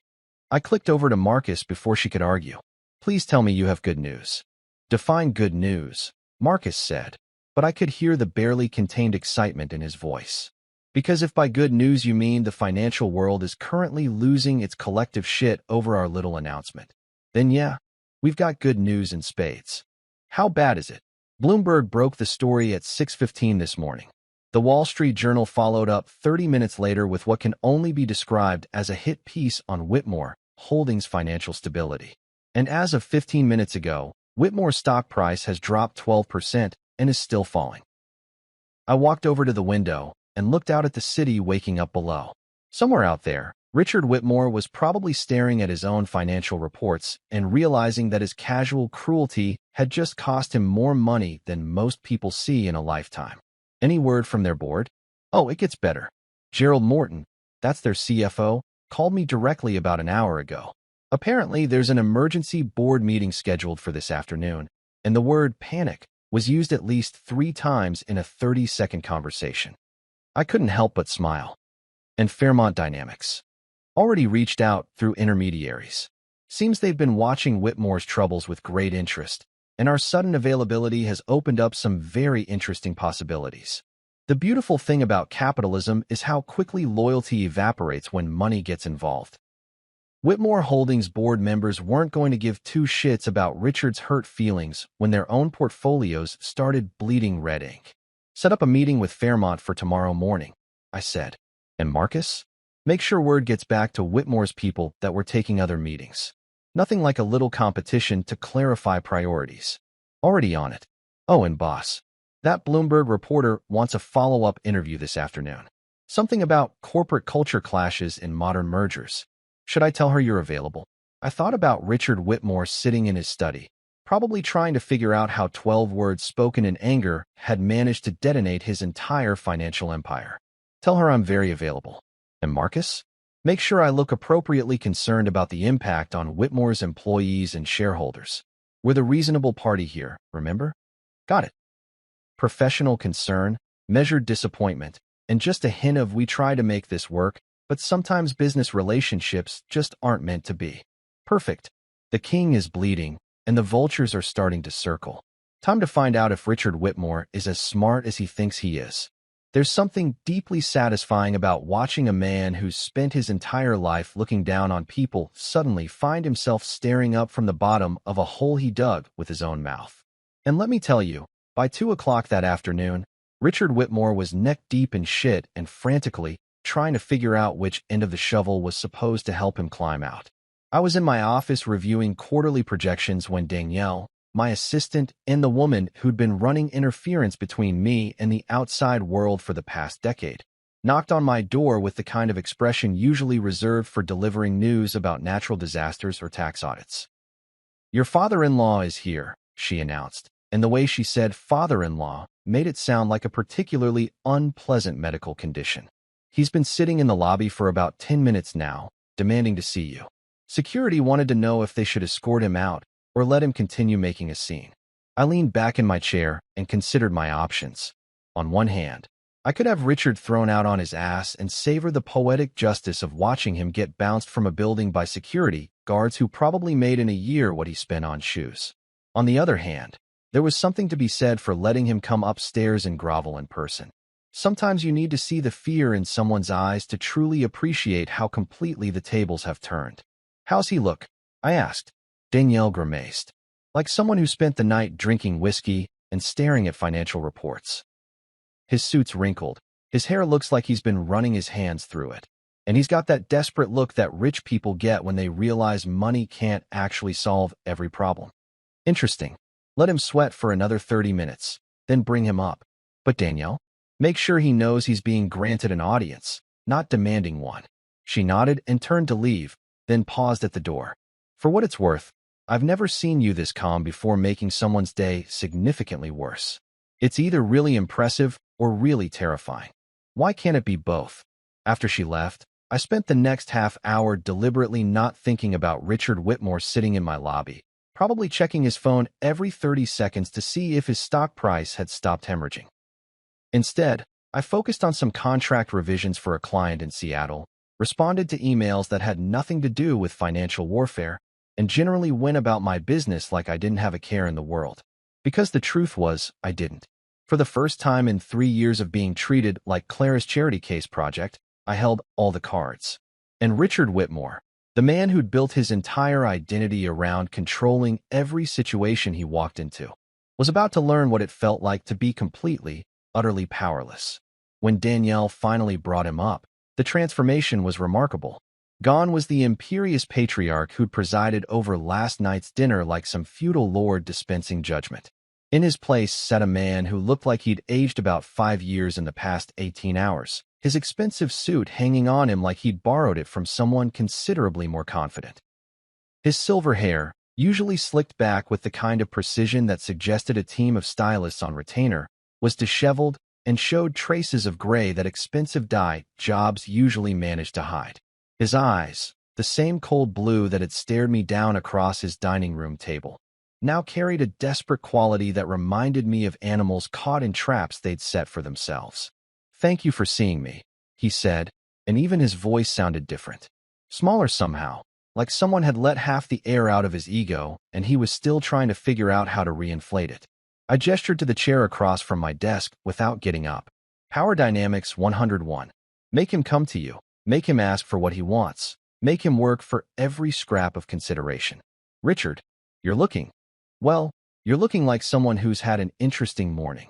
I clicked over to Marcus before she could argue. Please tell me you have good news. Define good news, Marcus said, but I could hear the barely contained excitement in his voice. Because if by good news you mean the financial world is currently losing its collective shit over our little announcement, then yeah, we've got good news in spades. How bad is it? Bloomberg broke the story at 6:15 this morning. The Wall Street Journal followed up 30 minutes later with what can only be described as a hit piece on Whitmore Holdings' financial stability. And as of 15 minutes ago, Whitmore's stock price has dropped 12% and is still falling. I walked over to the window and looked out at the city waking up below. Somewhere out there, Richard Whitmore was probably staring at his own financial reports and realizing that his casual cruelty had just cost him more money than most people see in a lifetime. Any word from their board? Oh, it gets better. Gerald Morton, that's their CFO, called me directly about an hour ago. Apparently, there's an emergency board meeting scheduled for this afternoon, and the word panic was used at least 3 times in a 30-second conversation. I couldn't help but smile. And Fairmont Dynamics already reached out through intermediaries. Seems they've been watching Whitmore's troubles with great interest, and our sudden availability has opened up some very interesting possibilities. The beautiful thing about capitalism is how quickly loyalty evaporates when money gets involved. Whitmore Holdings board members weren't going to give 2 shits about Richard's hurt feelings when their own portfolios started bleeding red ink. Set up a meeting with Fairmont for tomorrow morning, I said. And Marcus? Make sure word gets back to Whitmore's people that we're taking other meetings. Nothing like a little competition to clarify priorities. Already on it. Oh, and boss, that Bloomberg reporter wants a follow-up interview this afternoon. Something about corporate culture clashes in modern mergers. Should I tell her you're available? I thought about Richard Whitmore sitting in his study, probably trying to figure out how 12 words spoken in anger had managed to detonate his entire financial empire. Tell her I'm very available. And Marcus? Make sure I look appropriately concerned about the impact on Whitmore's employees and shareholders. We're the reasonable party here, remember? Got it. Professional concern, measured disappointment, and just a hint of we try to make this work, but sometimes business relationships just aren't meant to be. Perfect. The king is bleeding, and the vultures are starting to circle. Time to find out if Richard Whitmore is as smart as he thinks he is. There's something deeply satisfying about watching a man who's spent his entire life looking down on people suddenly find himself staring up from the bottom of a hole he dug with his own mouth. And let me tell you, by 2 o'clock that afternoon, Richard Whitmore was neck-deep in shit and frantically trying to figure out which end of the shovel was supposed to help him climb out. I was in my office reviewing quarterly projections when Danielle, my assistant and the woman who'd been running interference between me and the outside world for the past decade, knocked on my door with the kind of expression usually reserved for delivering news about natural disasters or tax audits. "Your father-in-law is here," she announced, and the way she said father-in-law made it sound like a particularly unpleasant medical condition. "He's been sitting in the lobby for about 10 minutes now, demanding to see you. Security wanted to know if they should escort him out or let him continue making a scene." I leaned back in my chair and considered my options. On one hand, I could have Richard thrown out on his ass and savor the poetic justice of watching him get bounced from a building by security guards who probably made in a year what he spent on shoes. On the other hand, there was something to be said for letting him come upstairs and grovel in person. Sometimes you need to see the fear in someone's eyes to truly appreciate how completely the tables have turned. "How's he look?" I asked. Danielle grimaced, like someone who spent the night drinking whiskey and staring at financial reports. "His suit's wrinkled. His hair looks like he's been running his hands through it. And he's got that desperate look that rich people get when they realize money can't actually solve every problem." "Interesting. Let him sweat for another 30 minutes, then bring him up. But Danielle, make sure he knows he's being granted an audience, not demanding one." She nodded and turned to leave, then paused at the door. "For what it's worth, I've never seen you this calm before making someone's day significantly worse. It's either really impressive or really terrifying. Why can't it be both?" After she left, I spent the next half hour deliberately not thinking about Richard Whitmore sitting in my lobby, probably checking his phone every 30 seconds to see if his stock price had stopped hemorrhaging. Instead, I focused on some contract revisions for a client in Seattle, responded to emails that had nothing to do with financial warfare, and generally went about my business like I didn't have a care in the world. Because the truth was, I didn't. For the first time in 3 years of being treated like Clara's charity case project, I held all the cards. And Richard Whitmore, the man who'd built his entire identity around controlling every situation he walked into, was about to learn what it felt like to be completely, utterly powerless. When Danielle finally brought him up, the transformation was remarkable. Gone was the imperious patriarch who'd presided over last night's dinner like some feudal lord dispensing judgment. In his place sat a man who looked like he'd aged about 5 years in the past 18 hours, his expensive suit hanging on him like he'd borrowed it from someone considerably more confident. His silver hair, usually slicked back with the kind of precision that suggested a team of stylists on retainer, was disheveled and showed traces of gray that expensive dye jobs usually managed to hide. His eyes, the same cold blue that had stared me down across his dining room table, now carried a desperate quality that reminded me of animals caught in traps they'd set for themselves. "Thank you for seeing me," he said, and even his voice sounded different. Smaller somehow, like someone had let half the air out of his ego and he was still trying to figure out how to reinflate it. I gestured to the chair across from my desk without getting up. "Power Dynamics 101. Make him come to you. Make him ask for what he wants. Make him work for every scrap of consideration. Richard, you're looking like someone who's had an interesting morning."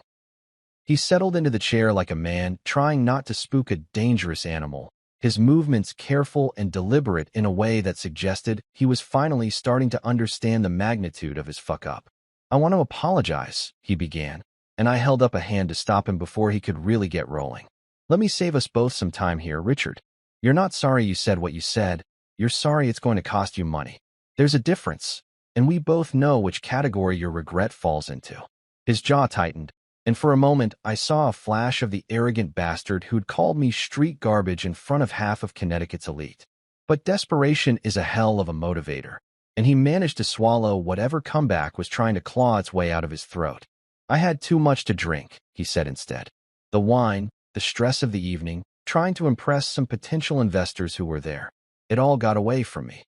He settled into the chair like a man trying not to spook a dangerous animal, his movements careful and deliberate in a way that suggested he was finally starting to understand the magnitude of his fuck-up. "I want to apologize," he began, and I held up a hand to stop him before he could really get rolling. "Let me save us both some time here, Richard. You're not sorry you said what you said. You're sorry it's going to cost you money. There's a difference." and we both know which category your regret falls into." His jaw tightened, and for a moment I saw a flash of the arrogant bastard who'd called me street garbage in front of half of Connecticut's elite. But desperation is a hell of a motivator, and he managed to swallow whatever comeback was trying to claw its way out of his throat. "I had too much to drink," he said instead. "The wine, the stress of the evening, trying to impress some potential investors who were there. It all got away from me."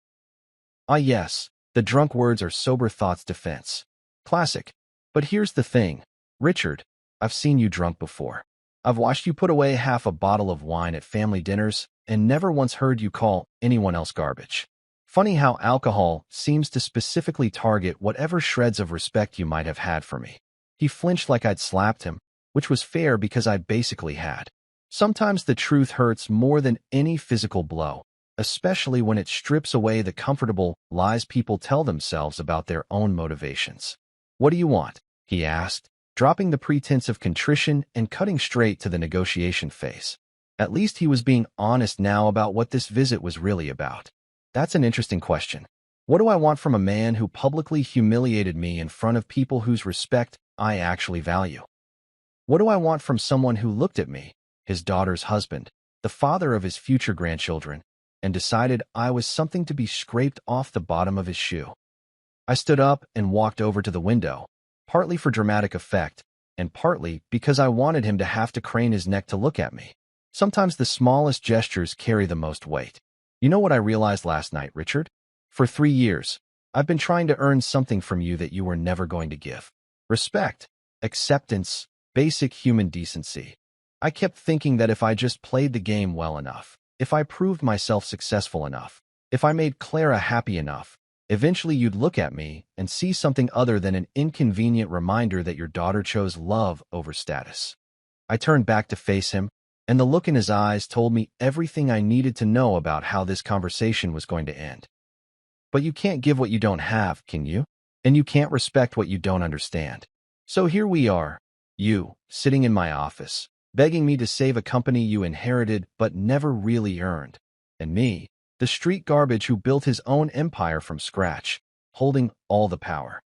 Ah yes, the drunk words are sober thought's defense. Classic. But here's the thing, Richard, I've seen you drunk before. I've watched you put away half a bottle of wine at family dinners and never once heard you call anyone else garbage. Funny how alcohol seems to specifically target whatever shreds of respect you might have had for me. He flinched like I'd slapped him, which was fair because I basically had. Sometimes the truth hurts more than any physical blow, especially when it strips away the comfortable lies people tell themselves about their own motivations. "What do you want?" he asked, dropping the pretense of contrition and cutting straight to the negotiation phase. At least he was being honest now about what this visit was really about. "That's an interesting question. What do I want from a man who publicly humiliated me in front of people whose respect I actually value? What do I want from someone who looked at me, his daughter's husband, the father of his future grandchildren, and decided I was something to be scraped off the bottom of his shoe?" I stood up and walked over to the window, partly for dramatic effect, and partly because I wanted him to have to crane his neck to look at me. Sometimes the smallest gestures carry the most weight. "You know what I realized last night, Richard? For 3 years, I've been trying to earn something from you that you were never going to give. Respect, acceptance, basic human decency. I kept thinking that if I just played the game well enough, if I proved myself successful enough, if I made Clara happy enough, eventually you'd look at me and see something other than an inconvenient reminder that your daughter chose love over status." I turned back to face him, and the look in his eyes told me everything I needed to know about how this conversation was going to end. "But you can't give what you don't have, can you? And you can't respect what you don't understand. So here we are, you, sitting in my office, begging me to save a company you inherited but never really earned, and me, the street garbage who built his own empire from scratch, holding all the power."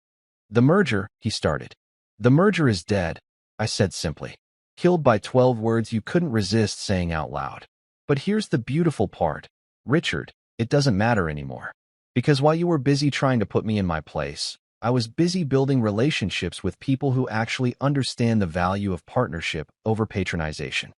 "The merger," he started. "The merger is dead," I said simply, killed by 12 words you couldn't resist saying out loud. "But here's the beautiful part, Richard, it doesn't matter anymore. Because while you were busy trying to put me in my place, I was busy building relationships with people who actually understand the value of partnership over patronization."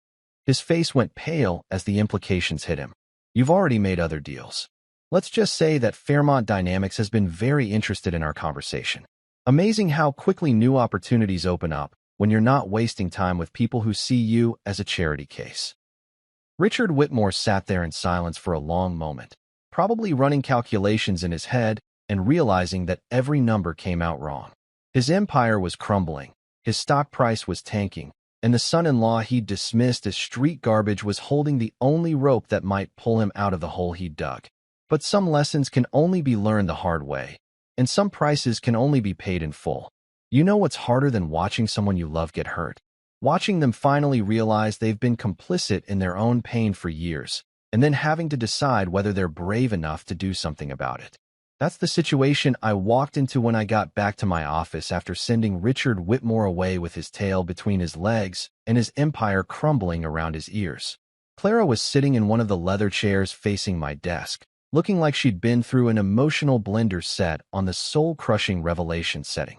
His face went pale as the implications hit him. "You've already made other deals. Let's just say that Fairmont Dynamics has been very interested in our conversation. Amazing how quickly new opportunities open up when you're not wasting time with people who see you as a charity case." Richard Whitmore sat there in silence for a long moment, probably running calculations in his head and realizing that every number came out wrong. His empire was crumbling, his stock price was tanking, and the son-in-law he'd dismissed as street garbage was holding the only rope that might pull him out of the hole he'd dug. But some lessons can only be learned the hard way, and some prices can only be paid in full. You know what's harder than watching someone you love get hurt? Watching them finally realize they've been complicit in their own pain for years, and then having to decide whether they're brave enough to do something about it. That's the situation I walked into when I got back to my office after sending Richard Whitmore away with his tail between his legs and his empire crumbling around his ears. Clara was sitting in one of the leather chairs facing my desk, looking like she'd been through an emotional blender set on the soul-crushing Revelation setting.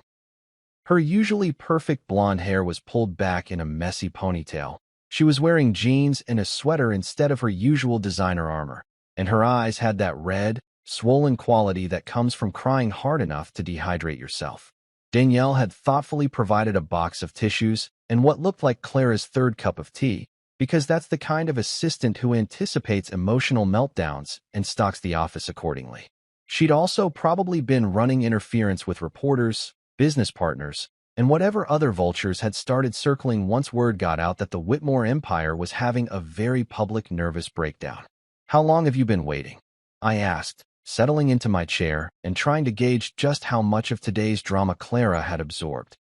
Her usually perfect blonde hair was pulled back in a messy ponytail. She was wearing jeans and a sweater instead of her usual designer armor, and her eyes had that red, swollen quality that comes from crying hard enough to dehydrate yourself. Danielle had thoughtfully provided a box of tissues and what looked like Clara's third cup of tea, because that's the kind of assistant who anticipates emotional meltdowns and stocks the office accordingly. She'd also probably been running interference with reporters, business partners, and whatever other vultures had started circling once word got out that the Whitmore empire was having a very public nervous breakdown. "How long have you been waiting?" I asked, settling into my chair and trying to gauge just how much of today's drama Clara had absorbed.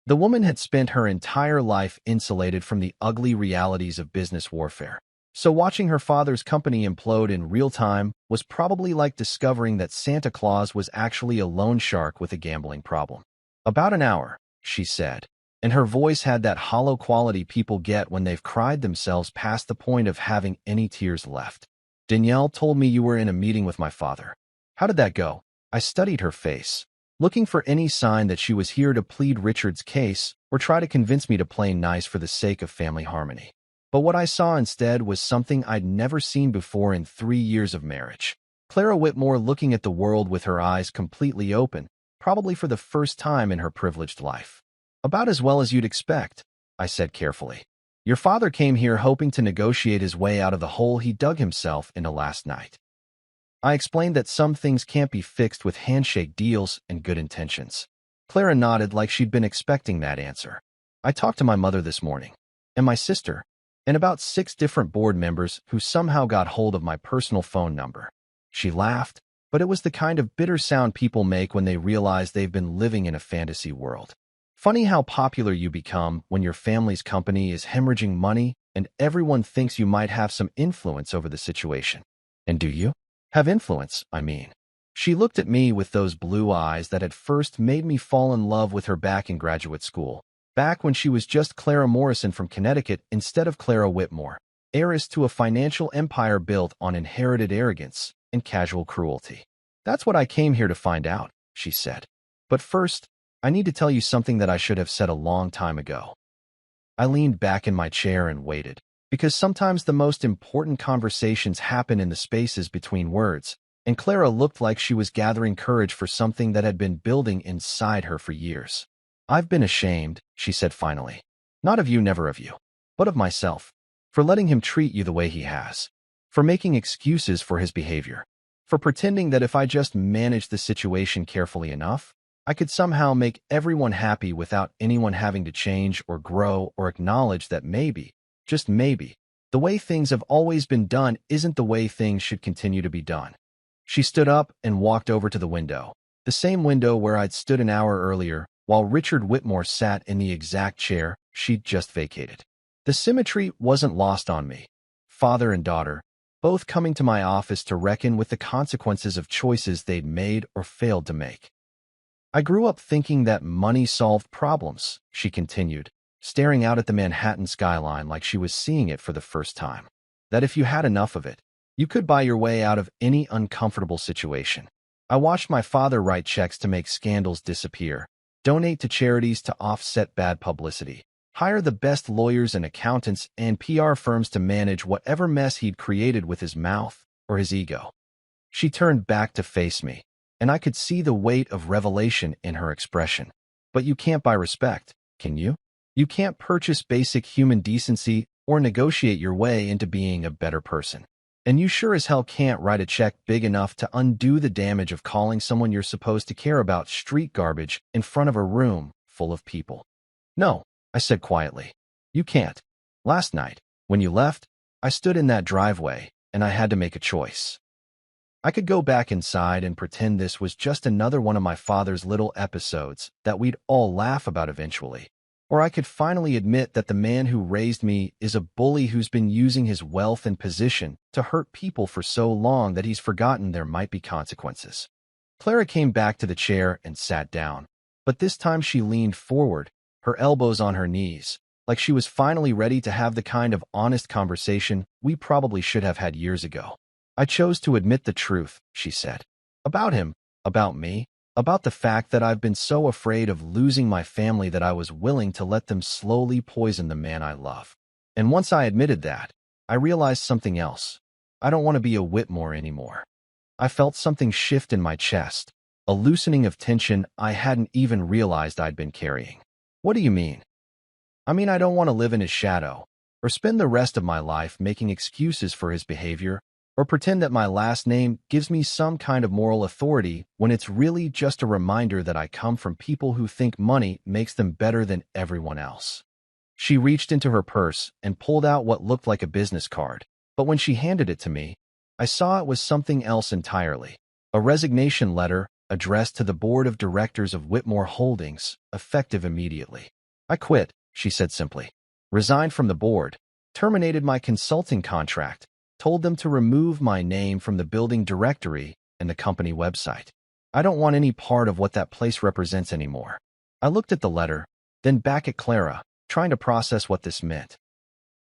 The woman had spent her entire life insulated from the ugly realities of business warfare, So watching her father's company implode in real time was probably like discovering that Santa Claus was actually a loan shark with a gambling problem. About an hour, she said, and her voice had that hollow quality people get when they've cried themselves past the point of having any tears left. Danielle told me you were in a meeting with my father. How did that go? I studied her face, looking for any sign that she was here to plead Richard's case or try to convince me to play nice for the sake of family harmony. But what I saw instead was something I'd never seen before in 3 years of marriage. Clara Whitmore looking at the world with her eyes completely open, probably for the first time in her privileged life. About as well as you'd expect, I said carefully. Your father came here hoping to negotiate his way out of the hole he dug himself into last night. I explained that some things can't be fixed with handshake deals and good intentions. Clara nodded like she'd been expecting that answer. I talked to my mother this morning, and my sister, and about 6 different board members who somehow got hold of my personal phone number. She laughed, but it was the kind of bitter sound people make when they realize they've been living in a fantasy world. Funny how popular you become when your family's company is hemorrhaging money and everyone thinks you might have some influence over the situation. And do you? Have influence, I mean. She looked at me with those blue eyes that had first made me fall in love with her back in graduate school. Back when she was just Clara Morrison from Connecticut instead of Clara Whitmore, heiress to a financial empire built on inherited arrogance and casual cruelty. That's what I came here to find out, she said. But first, I need to tell you something that I should have said a long time ago. I leaned back in my chair and waited, because sometimes the most important conversations happen in the spaces between words, and Clara looked like she was gathering courage for something that had been building inside her for years. I've been ashamed, she said finally. Not of you, never of you, but of myself, for letting him treat you the way he has, for making excuses for his behavior, for pretending that if I just managed the situation carefully enough, I could somehow make everyone happy without anyone having to change or grow or acknowledge that maybe, just maybe, the way things have always been done isn't the way things should continue to be done. She stood up and walked over to the window, the same window where I'd stood an hour earlier, while Richard Whitmore sat in the exact chair she'd just vacated. The symmetry wasn't lost on me. Father and daughter, both coming to my office to reckon with the consequences of choices they'd made or failed to make. I grew up thinking that money solved problems, she continued, staring out at the Manhattan skyline like she was seeing it for the first time. That if you had enough of it, you could buy your way out of any uncomfortable situation. I watched my father write checks to make scandals disappear, donate to charities to offset bad publicity, hire the best lawyers and accountants and PR firms to manage whatever mess he'd created with his mouth or his ego. She turned back to face me, and I could see the weight of revelation in her expression. But you can't buy respect, can you? You can't purchase basic human decency or negotiate your way into being a better person. And you sure as hell can't write a check big enough to undo the damage of calling someone you're supposed to care about street garbage in front of a room full of people. No, I said quietly. You can't. Last night, when you left, I stood in that driveway, and I had to make a choice. I could go back inside and pretend this was just another one of my father's little episodes that we'd all laugh about eventually. Or I could finally admit that the man who raised me is a bully who's been using his wealth and position to hurt people for so long that he's forgotten there might be consequences. Clara came back to the chair and sat down, but this time she leaned forward, her elbows on her knees, like she was finally ready to have the kind of honest conversation we probably should have had years ago. I chose to admit the truth, she said. About him, about me, about the fact that I've been so afraid of losing my family that I was willing to let them slowly poison the man I love. And once I admitted that, I realized something else. I don't want to be a Whitmore anymore. I felt something shift in my chest, a loosening of tension I hadn't even realized I'd been carrying. What do you mean? I mean, I don't want to live in his shadow, or spend the rest of my life making excuses for his behavior, or pretend that my last name gives me some kind of moral authority when it's really just a reminder that I come from people who think money makes them better than everyone else. She reached into her purse and pulled out what looked like a business card, but when she handed it to me, I saw it was something else entirely. A resignation letter addressed to the board of directors of Whitmore Holdings, effective immediately. I quit, she said simply. Resigned from the board. terminated my consulting contract, told them to remove my name from the building directory and the company website. I don't want any part of what that place represents anymore. I looked at the letter, then back at Clara, trying to process what this meant.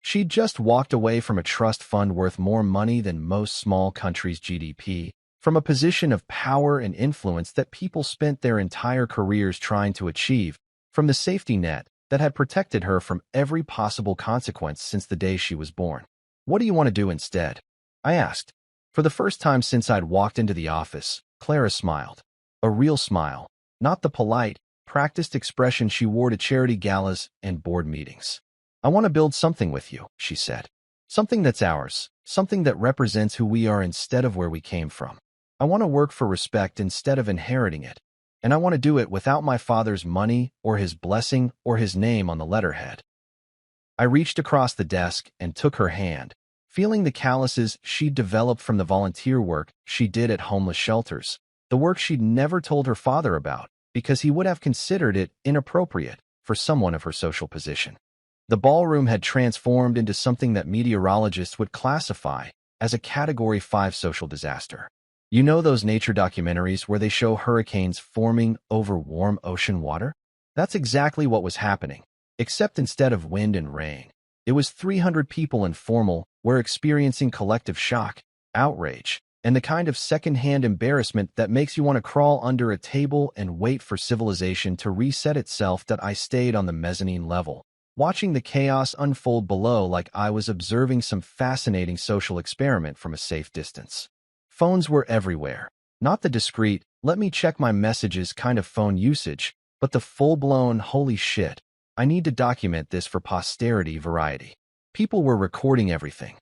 She'd just walked away from a trust fund worth more money than most small countries' GDP, from a position of power and influence that people spent their entire careers trying to achieve, from the safety net that had protected her from every possible consequence since the day she was born. What do you want to do instead? I asked. For the first time since I'd walked into the office, Clara smiled. A real smile, not the polite, practiced expression she wore to charity galas and board meetings. I want to build something with you, she said. Something that's ours, something that represents who we are instead of where we came from. I want to work for respect instead of inheriting it. And I want to do it without my father's money or his blessing or his name on the letterhead. I reached across the desk and took her hand, feeling the calluses she'd developed from the volunteer work she did at homeless shelters, the work she'd never told her father about because he would have considered it inappropriate for someone of her social position. The ballroom had transformed into something that meteorologists would classify as a Category 5 social disaster. You know those nature documentaries where they show hurricanes forming over warm ocean water? That's exactly what was happening, except instead of wind and rain, it was 300 people in formal were experiencing collective shock, outrage, and the kind of second-hand embarrassment that makes you want to crawl under a table and wait for civilization to reset itself. That I stayed on the mezzanine level, watching the chaos unfold below like I was observing some fascinating social experiment from a safe distance. Phones were everywhere, not the discreet, let me check my messages kind of phone usage, but the full-blown, holy shit, I need to document this for posterity variety. People were recording everything.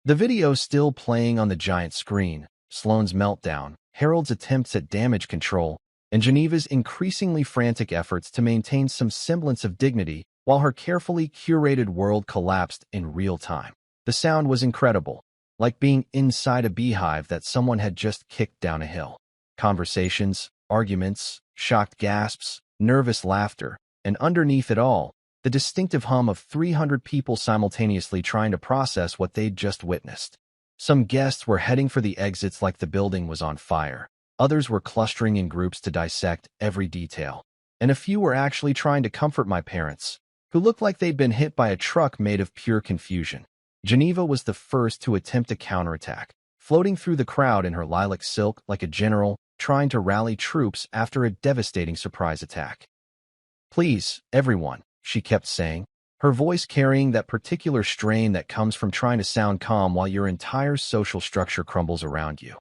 The video still playing on the giant screen, Sloane's meltdown, Harold's attempts at damage control, and Geneva's increasingly frantic efforts to maintain some semblance of dignity while her carefully curated world collapsed in real time. The sound was incredible, like being inside a beehive that someone had just kicked down a hill. Conversations, arguments, shocked gasps, nervous laughter, and underneath it all, the distinctive hum of 300 people simultaneously trying to process what they'd just witnessed. Some guests were heading for the exits like the building was on fire. Others were clustering in groups to dissect every detail. And a few were actually trying to comfort my parents, who looked like they'd been hit by a truck made of pure confusion. Geneva was the first to attempt a counterattack, floating through the crowd in her lilac silk like a general trying to rally troops after a devastating surprise attack. Please, everyone, she kept saying, her voice carrying that particular strain that comes from trying to sound calm while your entire social structure crumbles around you.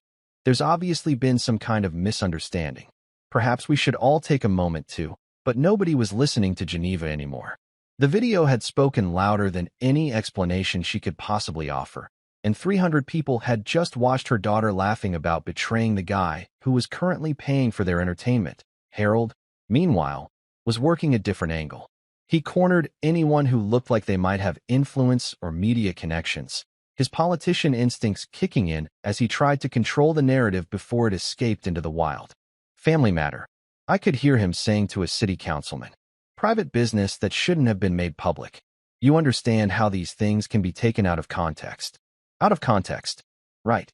There's obviously been some kind of misunderstanding. Perhaps we should all take a moment to, but nobody was listening to Geneva anymore. The video had spoken louder than any explanation she could possibly offer, and 300 people had just watched her daughter laughing about betraying the guy who was currently paying for their entertainment. Harold, meanwhile, was working a different angle. He cornered anyone who looked like they might have influence or media connections, his politician instincts kicking in as he tried to control the narrative before it escaped into the wild. Family matter, I could hear him saying to a city councilman. Private business that shouldn't have been made public. You understand how these things can be taken out of context. Out of context, right?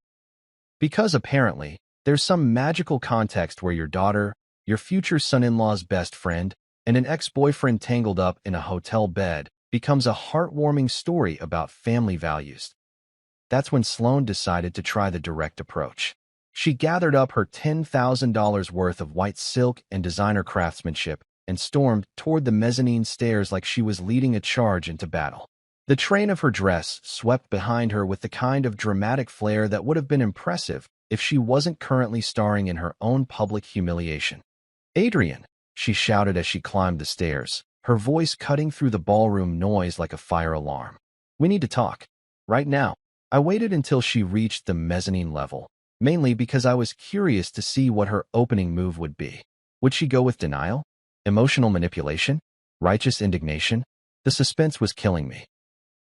Because apparently, there's some magical context where your daughter, your future son-in-law's best friend, and an ex-boyfriend tangled up in a hotel bed becomes a heartwarming story about family values. That's when Sloane decided to try the direct approach. She gathered up her $10,000 worth of white silk and designer craftsmanship and stormed toward the mezzanine stairs like she was leading a charge into battle. The train of her dress swept behind her with the kind of dramatic flair that would have been impressive if she wasn't currently starring in her own public humiliation. "Adrian," she shouted as she climbed the stairs, her voice cutting through the ballroom noise like a fire alarm. "We need to talk. Right now." I waited until she reached the mezzanine level, mainly because I was curious to see what her opening move would be. Would she go with denial? Emotional manipulation? Righteous indignation? The suspense was killing me.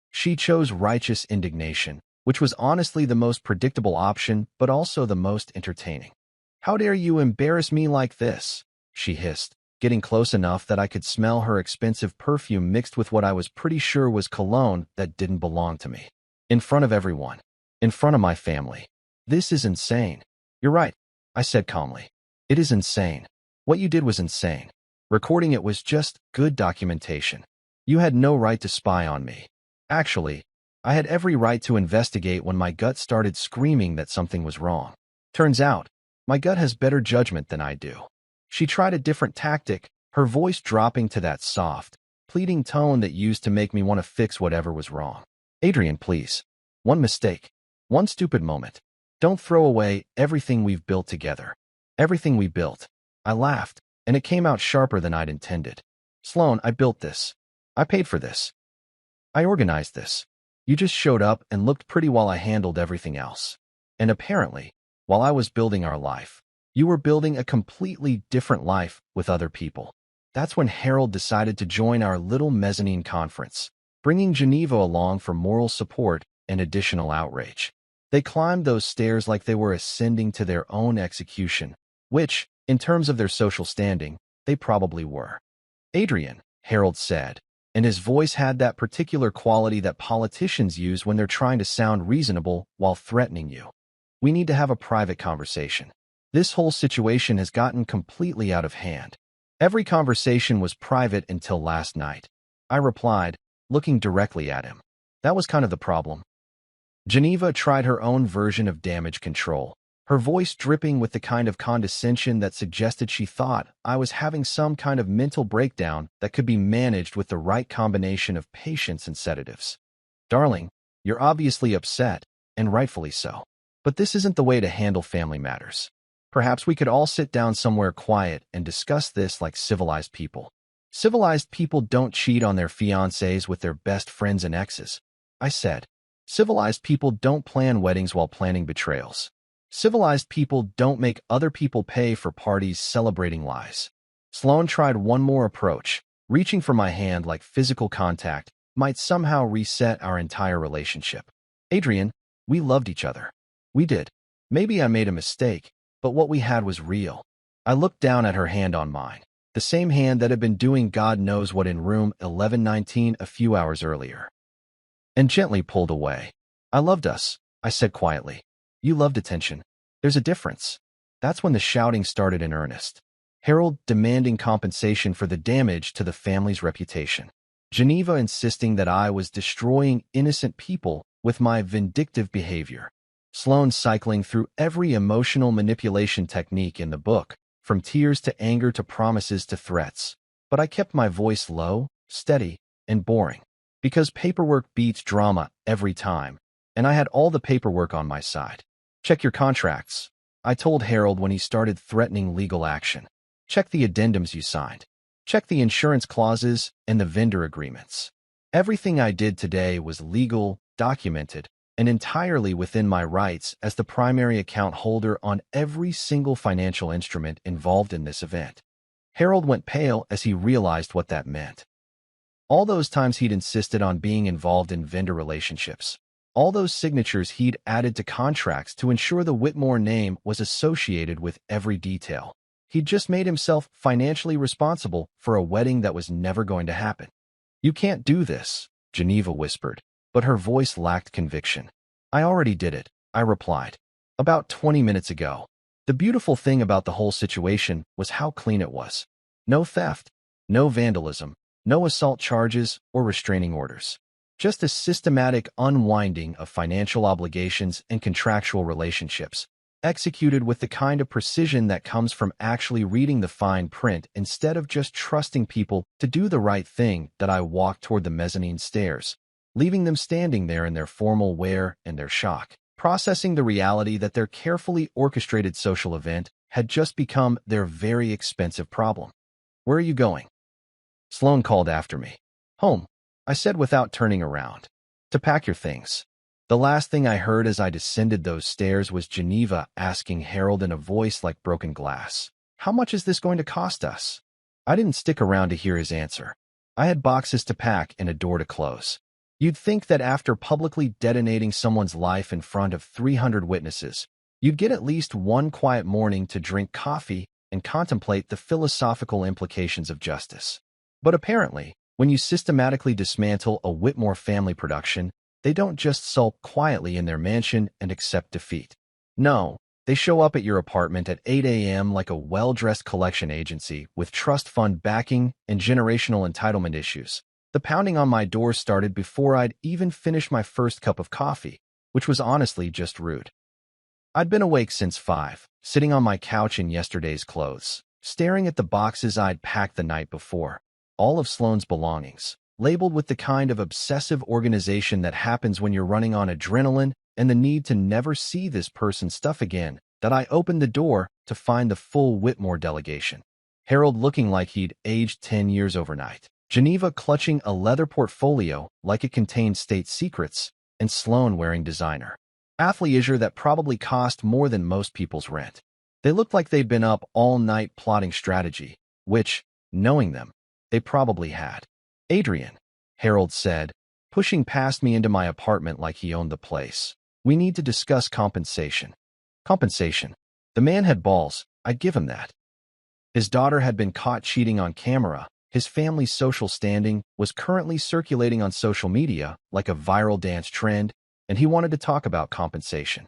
She chose righteous indignation, which was honestly the most predictable option, but also the most entertaining. "How dare you embarrass me like this?" she hissed, getting close enough that I could smell her expensive perfume mixed with what I was pretty sure was cologne that didn't belong to me. In front of everyone. In front of my family. This is insane. You're right, I said calmly. It is insane. What you did was insane. Recording it was just good documentation. You had no right to spy on me. Actually, I had every right to investigate when my gut started screaming that something was wrong. Turns out, my gut has better judgment than I do. She tried a different tactic, her voice dropping to that soft, pleading tone that used to make me want to fix whatever was wrong. Adrian, please. One mistake. One stupid moment. Don't throw away everything we've built together. Everything we built. I laughed, and it came out sharper than I'd intended. Sloan, I built this. I paid for this. I organized this. You just showed up and looked pretty while I handled everything else. And apparently, while I was building our life, you were building a completely different life with other people. That's when Harold decided to join our little mezzanine conference, bringing Geneva along for moral support and additional outrage. They climbed those stairs like they were ascending to their own execution, which, in terms of their social standing, they probably were. Adrian, Harold said, and his voice had that particular quality that politicians use when they're trying to sound reasonable while threatening you. We need to have a private conversation. This whole situation has gotten completely out of hand. Every conversation was private until last night. I replied, looking directly at him. That was kind of the problem. Geneva tried her own version of damage control, her voice dripping with the kind of condescension that suggested she thought I was having some kind of mental breakdown that could be managed with the right combination of patience and sedatives. Darling, you're obviously upset, and rightfully so. But this isn't the way to handle family matters. Perhaps we could all sit down somewhere quiet and discuss this like civilized people. Civilized people don't cheat on their fiancés with their best friends and exes, I said. Civilized people don't plan weddings while planning betrayals. Civilized people don't make other people pay for parties celebrating lies. Sloan tried one more approach, reaching for my hand like physical contact might somehow reset our entire relationship. Adrian, we loved each other. We did. Maybe I made a mistake, but what we had was real. I looked down at her hand on mine, the same hand that had been doing God knows what in room 1119 a few hours earlier, and gently pulled away. I loved us, I said quietly. You loved attention. There's a difference. That's when the shouting started in earnest. Harold demanding compensation for the damage to the family's reputation. Geneva insisting that I was destroying innocent people with my vindictive behavior. Sloan cycling through every emotional manipulation technique in the book, from tears to anger to promises to threats. But I kept my voice low, steady, and boring. Because paperwork beats drama every time, and I had all the paperwork on my side. Check your contracts, I told Harold when he started threatening legal action. Check the addendums you signed. Check the insurance clauses and the vendor agreements. Everything I did today was legal, documented, and entirely within my rights as the primary account holder on every single financial instrument involved in this event. Harold went pale as he realized what that meant. All those times he'd insisted on being involved in vendor relationships. All those signatures he'd added to contracts to ensure the Whitmore name was associated with every detail. He'd just made himself financially responsible for a wedding that was never going to happen. You can't do this, Geneva whispered, but her voice lacked conviction. I already did it, I replied. About 20 minutes ago. The beautiful thing about the whole situation was how clean it was. No theft, no vandalism, no assault charges or restraining orders. Just a systematic unwinding of financial obligations and contractual relationships, executed with the kind of precision that comes from actually reading the fine print instead of just trusting people to do the right thing. That I walked toward the mezzanine stairs, leaving them standing there in their formal wear and their shock, processing the reality that their carefully orchestrated social event had just become their very expensive problem. Where are you going? Sloan called after me. Home, I said without turning around. To pack your things. The last thing I heard as I descended those stairs was Geneva asking Harold in a voice like broken glass, "How much is this going to cost us?" I didn't stick around to hear his answer. I had boxes to pack and a door to close. You'd think that after publicly detonating someone's life in front of 300 witnesses, you'd get at least one quiet morning to drink coffee and contemplate the philosophical implications of justice. But apparently, when you systematically dismantle a Whitmore family production, they don't just sulk quietly in their mansion and accept defeat. No, they show up at your apartment at 8 a.m. like a well-dressed collection agency with trust fund backing and generational entitlement issues. The pounding on my door started before I'd even finished my first cup of coffee, which was honestly just rude. I'd been awake since 5, sitting on my couch in yesterday's clothes, staring at the boxes I'd packed the night before. All of Sloane's belongings, labeled with the kind of obsessive organization that happens when you're running on adrenaline and the need to never see this person's stuff again, that I opened the door to find the full Whitmore delegation. Harold looking like he'd aged 10 years overnight. Geneva clutching a leather portfolio like it contained state secrets, and Sloane wearing designer athleisure that probably cost more than most people's rent. They looked like they'd been up all night plotting strategy, which, knowing them, they probably had. "Adrian," Harold said, pushing past me into my apartment like he owned the place. "We need to discuss compensation." Compensation. The man had balls, I'd give him that. His daughter had been caught cheating on camera. His family's social standing was currently circulating on social media like a viral dance trend, and he wanted to talk about compensation.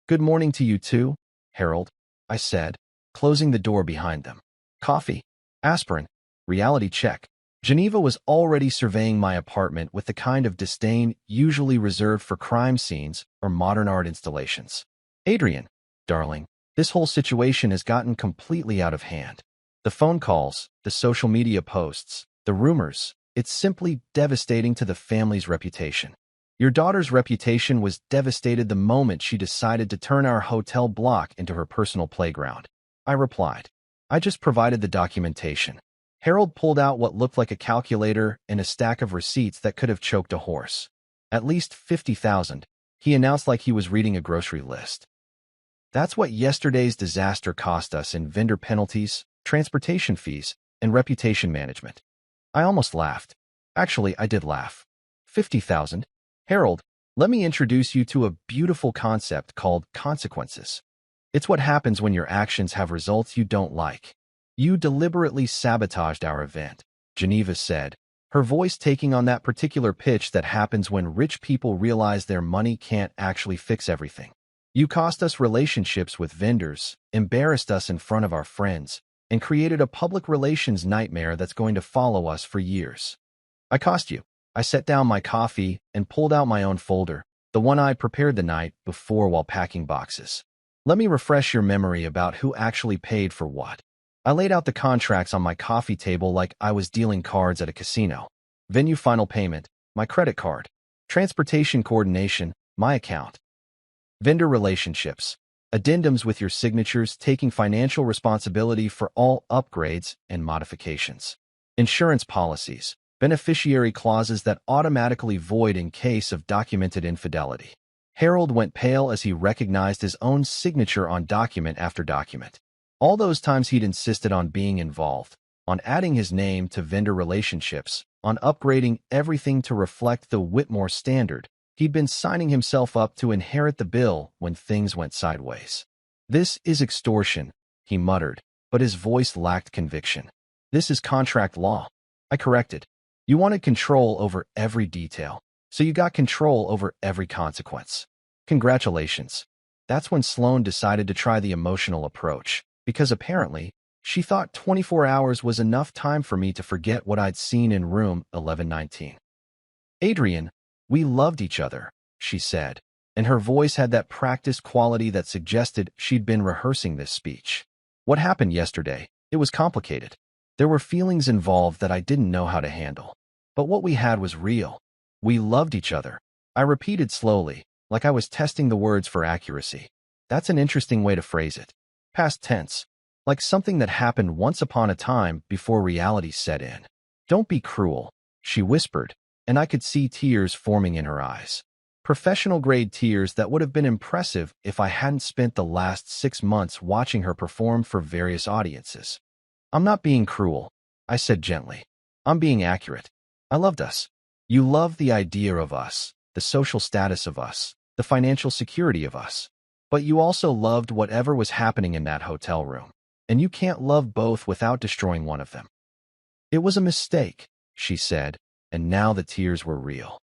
"Good morning to you too, Harold," I said, closing the door behind them. "Coffee? Aspirin? Reality check." Geneva was already surveying my apartment with the kind of disdain usually reserved for crime scenes or modern art installations. "Adrian, darling, this whole situation has gotten completely out of hand. The phone calls, the social media posts, the rumors, it's simply devastating to the family's reputation. Your daughter's reputation was devastated the moment she decided to turn our hotel block into her personal playground," I replied. "I just provided the documentation." Harold pulled out what looked like a calculator and a stack of receipts that could have choked a horse. "At least 50,000, he announced like he was reading a grocery list. "That's what yesterday's disaster cost us in vendor penalties, transportation fees, and reputation management." I almost laughed. Actually, I did laugh. 50,000? Harold, let me introduce you to a beautiful concept called consequences. It's what happens when your actions have results you don't like. "You deliberately sabotaged our event," Geneva said, her voice taking on that particular pitch that happens when rich people realize their money can't actually fix everything. "You cost us relationships with vendors, embarrassed us in front of our friends, and created a public relations nightmare that's going to follow us for years." "I cost you." I set down my coffee and pulled out my own folder, the one I prepared the night before while packing boxes. "Let me refresh your memory about who actually paid for what." I laid out the contracts on my coffee table like I was dealing cards at a casino. Venue final payment, my credit card. Transportation coordination, my account. Vendor relationships, addendums with your signatures taking financial responsibility for all upgrades and modifications. Insurance policies, beneficiary clauses that automatically void in case of documented infidelity. Harold went pale as he recognized his own signature on document after document. All those times he'd insisted on being involved, on adding his name to vendor relationships, on upgrading everything to reflect the Whitmore standard, he'd been signing himself up to inherit the bill when things went sideways. "This is extortion," he muttered, but his voice lacked conviction. "This is contract law." I corrected. "You wanted control over every detail, so you got control over every consequence." "Congratulations." That's when Sloane decided to try the emotional approach, because apparently, she thought 24 hours was enough time for me to forget what I'd seen in room 1119. "Adrian, we loved each other," she said, and her voice had that practiced quality that suggested she'd been rehearsing this speech. "What happened yesterday, it was complicated. There were feelings involved that I didn't know how to handle. But what we had was real. We loved each other." I repeated slowly, like I was testing the words for accuracy. That's an interesting way to phrase it. Past tense, like something that happened once upon a time before reality set in. "Don't be cruel," she whispered, and I could see tears forming in her eyes. Professional-grade tears that would have been impressive if I hadn't spent the last 6 months watching her perform for various audiences. "I'm not being cruel," I said gently. "I'm being accurate. I loved us. You loved the idea of us, the social status of us, the financial security of us. But you also loved whatever was happening in that hotel room. and you can't love both without destroying one of them. It was a mistake, she said, and now the tears were real.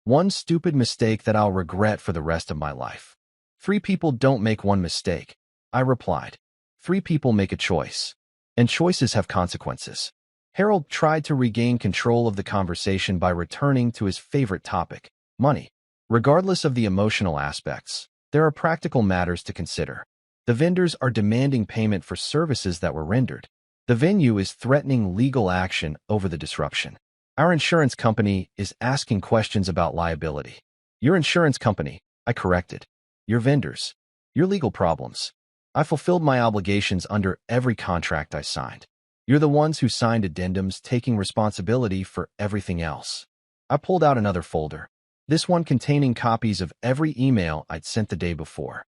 One stupid mistake that I'll regret for the rest of my life. 3 people don't make one mistake, I replied. 3 people make a choice, and choices have consequences. Harold tried to regain control of the conversation by returning to his favorite topic, money. Regardless of the emotional aspects, there are practical matters to consider. The vendors are demanding payment for services that were rendered. The venue is threatening legal action over the disruption. Our insurance company is asking questions about liability. Your insurance company, I corrected. Your vendors. Your legal problems. I fulfilled my obligations under every contract I signed. You're the ones who signed addendums taking responsibility for everything else. I pulled out another folder, this one containing copies of every email I'd sent the day before.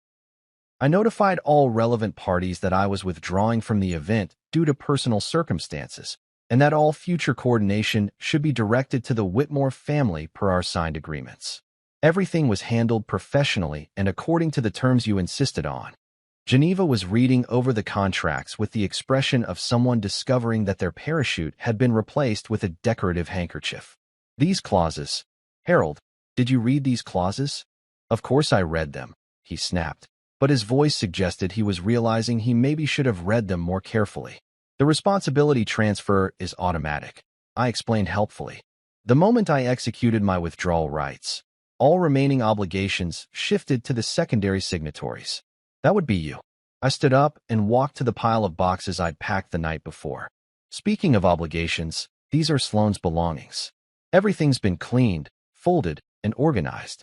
I notified all relevant parties that I was withdrawing from the event due to personal circumstances, and that all future coordination should be directed to the Whitmore family per our signed agreements. Everything was handled professionally and according to the terms you insisted on. Geneva was reading over the contracts with the expression of someone discovering that their parachute had been replaced with a decorative handkerchief. These clauses. Harold, did you read these clauses? Of course I read them, he snapped, but his voice suggested he was realizing he maybe should have read them more carefully. The responsibility transfer is automatic, I explained helpfully. The moment I executed my withdrawal rights, all remaining obligations shifted to the secondary signatories. That would be you. I stood up and walked to the pile of boxes I'd packed the night before. Speaking of obligations, these are Sloane's belongings. Everything's been cleaned, folded, and organized.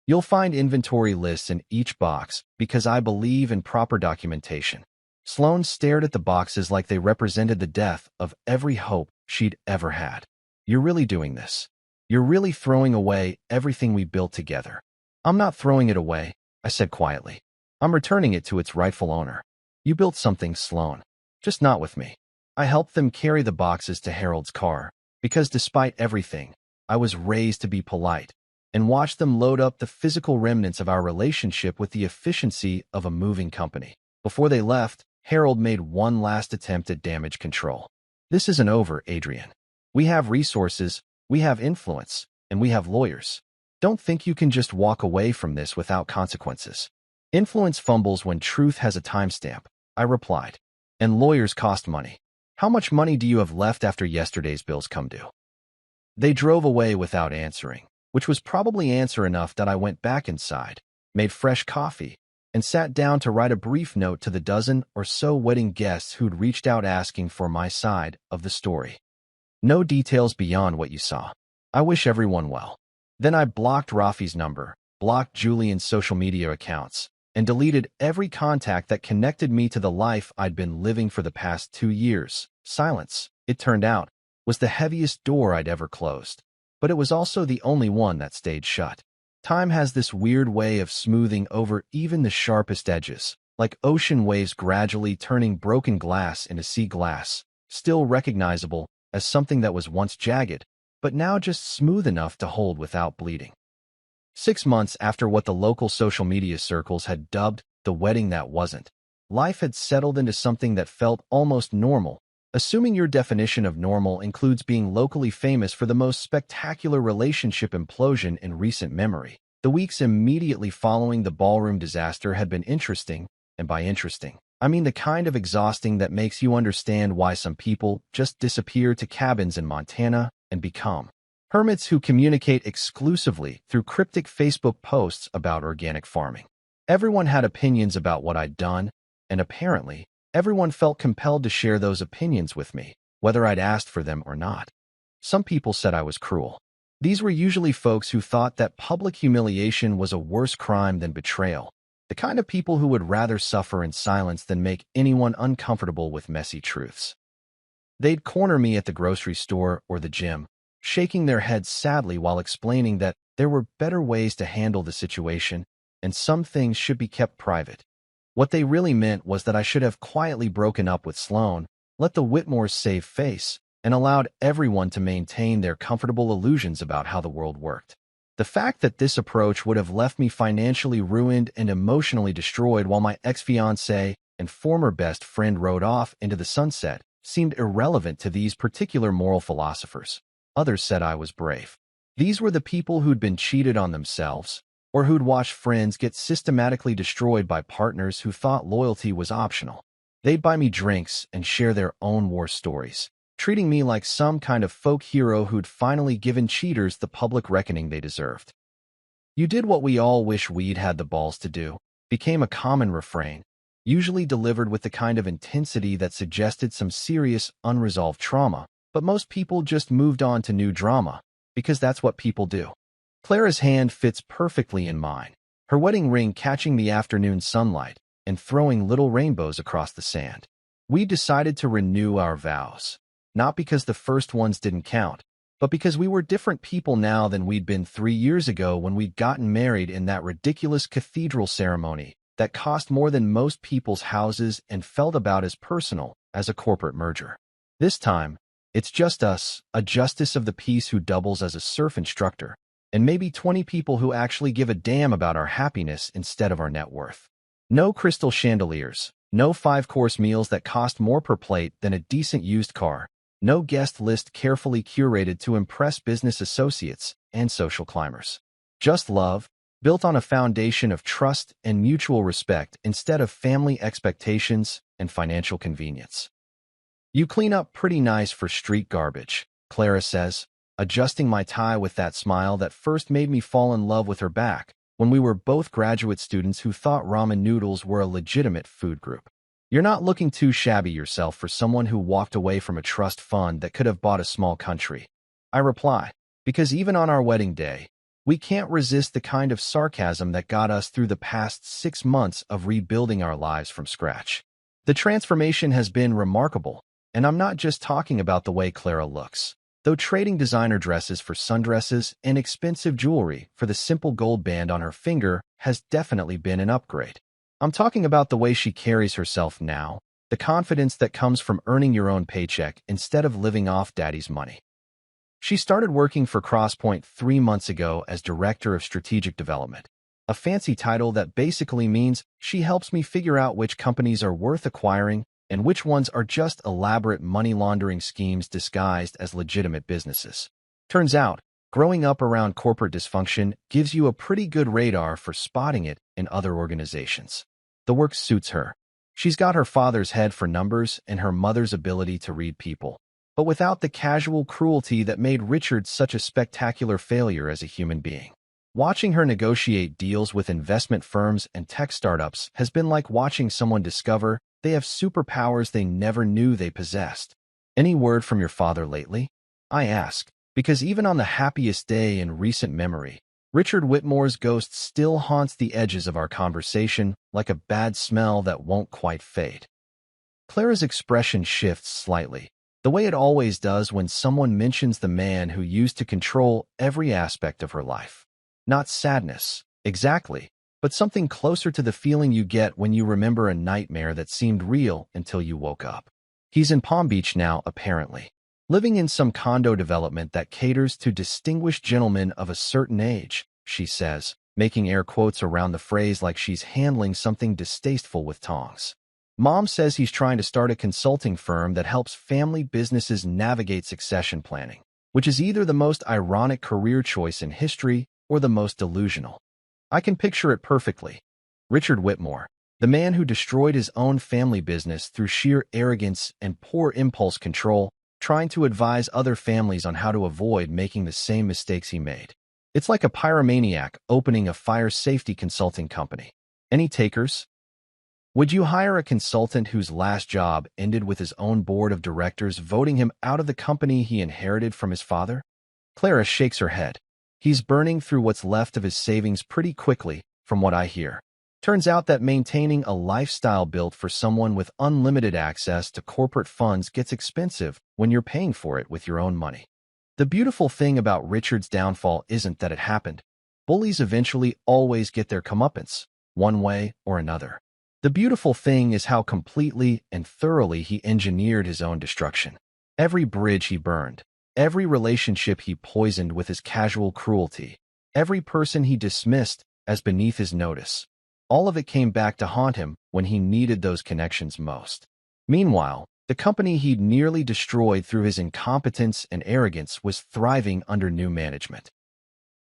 You'll find inventory lists in each box because I believe in proper documentation. Sloane stared at the boxes like they represented the death of every hope she'd ever had. You're really doing this. You're really throwing away everything we built together. I'm not throwing it away, I said quietly. I'm returning it to its rightful owner. You built something, Sloane. Just not with me. I helped them carry the boxes to Harold's car, because despite everything, I was raised to be polite, and watched them load up the physical remnants of our relationship with the efficiency of a moving company. Before they left, Harold made one last attempt at damage control. This isn't over, Adrian. We have resources, we have influence, and we have lawyers. Don't think you can just walk away from this without consequences. Influence fumbles when truth has a timestamp, I replied. And lawyers cost money. How much money do you have left after yesterday's bills come due? They drove away without answering, which was probably answer enough that I went back inside, made fresh coffee, and sat down to write a brief note to the dozen or so wedding guests who'd reached out asking for my side of the story. No details beyond what you saw. I wish everyone well. Then I blocked Rafi's number, blocked Julian's social media accounts, and deleted every contact that connected me to the life I'd been living for the past 2 years. Silence, it turned out, was the heaviest door I'd ever closed, but it was also the only one that stayed shut. Time has this weird way of smoothing over even the sharpest edges, like ocean waves gradually turning broken glass into sea glass, still recognizable as something that was once jagged, but now just smooth enough to hold without bleeding. 6 months after what the local social media circles had dubbed the wedding that wasn't, life had settled into something that felt almost normal, assuming your definition of normal includes being locally famous for the most spectacular relationship implosion in recent memory. The weeks immediately following the ballroom disaster had been interesting, and by interesting, I mean the kind of exhausting that makes you understand why some people just disappear to cabins in Montana and become hermits who communicate exclusively through cryptic Facebook posts about organic farming. Everyone had opinions about what I'd done, and apparently, everyone felt compelled to share those opinions with me, whether I'd asked for them or not. Some people said I was cruel. These were usually folks who thought that public humiliation was a worse crime than betrayal, the kind of people who would rather suffer in silence than make anyone uncomfortable with messy truths. They'd corner me at the grocery store or the gym, shaking their heads sadly while explaining that there were better ways to handle the situation and some things should be kept private. What they really meant was that I should have quietly broken up with Sloane, let the Whitmores save face, and allowed everyone to maintain their comfortable illusions about how the world worked. The fact that this approach would have left me financially ruined and emotionally destroyed while my ex-fiancée and former best friend rode off into the sunset seemed irrelevant to these particular moral philosophers. Others said I was brave. These were the people who'd been cheated on themselves, or who'd watched friends get systematically destroyed by partners who thought loyalty was optional. They'd buy me drinks and share their own war stories, treating me like some kind of folk hero who'd finally given cheaters the public reckoning they deserved. "You did what we all wish we'd had the balls to do," became a common refrain, usually delivered with the kind of intensity that suggested some serious, unresolved trauma, but most people just moved on to new drama, because that's what people do. Clara's hand fits perfectly in mine, her wedding ring catching the afternoon sunlight and throwing little rainbows across the sand. We decided to renew our vows, not because the first ones didn't count, but because we were different people now than we'd been 3 years ago when we'd gotten married in that ridiculous cathedral ceremony that cost more than most people's houses and felt about as personal as a corporate merger. This time, it's just us, a justice of the peace who doubles as a surf instructor, and maybe 20 people who actually give a damn about our happiness instead of our net worth. No crystal chandeliers, no 5-course meals that cost more per plate than a decent used car, no guest list carefully curated to impress business associates and social climbers. Just love, built on a foundation of trust and mutual respect instead of family expectations and financial convenience. "You clean up pretty nice for street garbage," Clara says, adjusting my tie with that smile that first made me fall in love with her back when we were both graduate students who thought ramen noodles were a legitimate food group. "You're not looking too shabby yourself for someone who walked away from a trust fund that could have bought a small country," I reply, because even on our wedding day, we can't resist the kind of sarcasm that got us through the past 6 months of rebuilding our lives from scratch. The transformation has been remarkable, and I'm not just talking about the way Clara looks, though trading designer dresses for sundresses and expensive jewelry for the simple gold band on her finger has definitely been an upgrade. I'm talking about the way she carries herself now, the confidence that comes from earning your own paycheck instead of living off daddy's money. She started working for Crosspoint 3 months ago as Director of Strategic Development, a fancy title that basically means she helps me figure out which companies are worth acquiring and which ones are just elaborate money laundering schemes disguised as legitimate businesses. Turns out, growing up around corporate dysfunction gives you a pretty good radar for spotting it in other organizations. The work suits her. She's got her father's head for numbers and her mother's ability to read people, but without the casual cruelty that made Richard such a spectacular failure as a human being. Watching her negotiate deals with investment firms and tech startups has been like watching someone discover they have superpowers they never knew they possessed. "Any word from your father lately?" I ask, because even on the happiest day in recent memory, Richard Whitmore's ghost still haunts the edges of our conversation like a bad smell that won't quite fade. Clara's expression shifts slightly, the way it always does when someone mentions the man who used to control every aspect of her life. Not sadness, exactly, but something closer to the feeling you get when you remember a nightmare that seemed real until you woke up. He's in Palm Beach now, apparently, living in some condo development that caters to distinguished gentlemen of a certain age, she says, making air quotes around the phrase like she's handling something distasteful with tongs. Mom says he's trying to start a consulting firm that helps family businesses navigate succession planning, which is either the most ironic career choice in history or the most delusional. I can picture it perfectly. Richard Whitmore, the man who destroyed his own family business through sheer arrogance and poor impulse control, trying to advise other families on how to avoid making the same mistakes he made. It's like a pyromaniac opening a fire safety consulting company. Any takers? Would you hire a consultant whose last job ended with his own board of directors voting him out of the company he inherited from his father? Clara shakes her head. He's burning through what's left of his savings pretty quickly, from what I hear. Turns out that maintaining a lifestyle built for someone with unlimited access to corporate funds gets expensive when you're paying for it with your own money. The beautiful thing about Richard's downfall isn't that it happened. Bullies eventually always get their comeuppance, one way or another. The beautiful thing is how completely and thoroughly he engineered his own destruction. Every bridge he burned, every relationship he poisoned with his casual cruelty, every person he dismissed as beneath his notice. All of it came back to haunt him when he needed those connections most. Meanwhile, the company he'd nearly destroyed through his incompetence and arrogance was thriving under new management.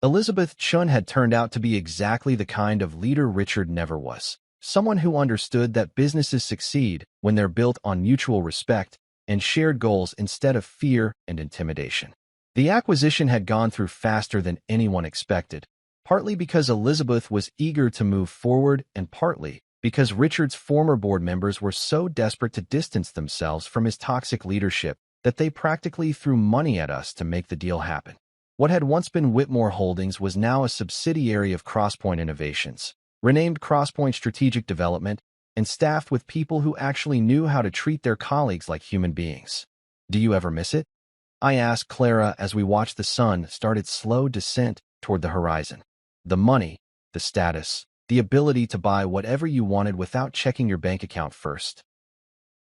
Elizabeth Chun had turned out to be exactly the kind of leader Richard never was. Someone who understood that businesses succeed when they're built on mutual respect and shared goals instead of fear and intimidation. The acquisition had gone through faster than anyone expected, partly because Elizabeth was eager to move forward and partly because Richard's former board members were so desperate to distance themselves from his toxic leadership that they practically threw money at us to make the deal happen. What had once been Whitmore Holdings was now a subsidiary of Crosspoint Innovations, renamed Crosspoint Strategic Development, and staffed with people who actually knew how to treat their colleagues like human beings. Do you ever miss it? I asked Clara as we watched the sun start its slow descent toward the horizon. The money, the status, the ability to buy whatever you wanted without checking your bank account first.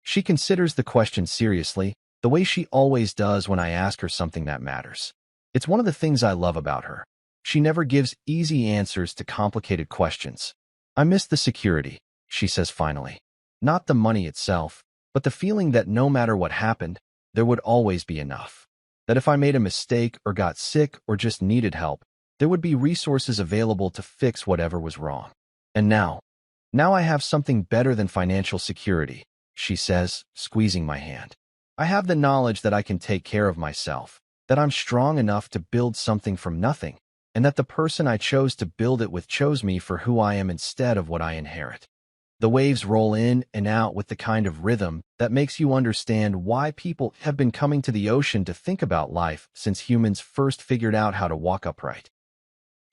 She considers the question seriously, the way she always does when I ask her something that matters. It's one of the things I love about her. She never gives easy answers to complicated questions. I miss the security, she says finally. Not the money itself, but the feeling that no matter what happened, there would always be enough. That if I made a mistake or got sick or just needed help, there would be resources available to fix whatever was wrong. And now I have something better than financial security, she says, squeezing my hand. I have the knowledge that I can take care of myself, that I'm strong enough to build something from nothing, and that the person I chose to build it with chose me for who I am instead of what I inherit. The waves roll in and out with the kind of rhythm that makes you understand why people have been coming to the ocean to think about life since humans first figured out how to walk upright.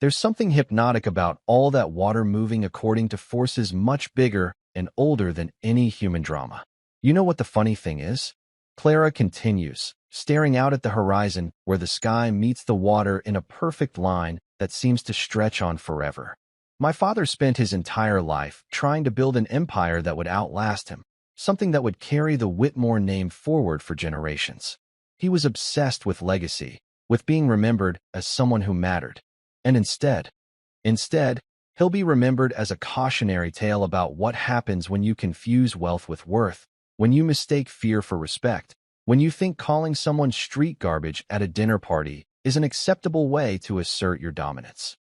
There's something hypnotic about all that water moving according to forces much bigger and older than any human drama. You know what the funny thing is? Clara continues, staring out at the horizon where the sky meets the water in a perfect line that seems to stretch on forever. My father spent his entire life trying to build an empire that would outlast him, something that would carry the Whitmore name forward for generations. He was obsessed with legacy, with being remembered as someone who mattered. And instead, he'll be remembered as a cautionary tale about what happens when you confuse wealth with worth, when you mistake fear for respect, when you think calling someone street garbage at a dinner party is an acceptable way to assert your dominance.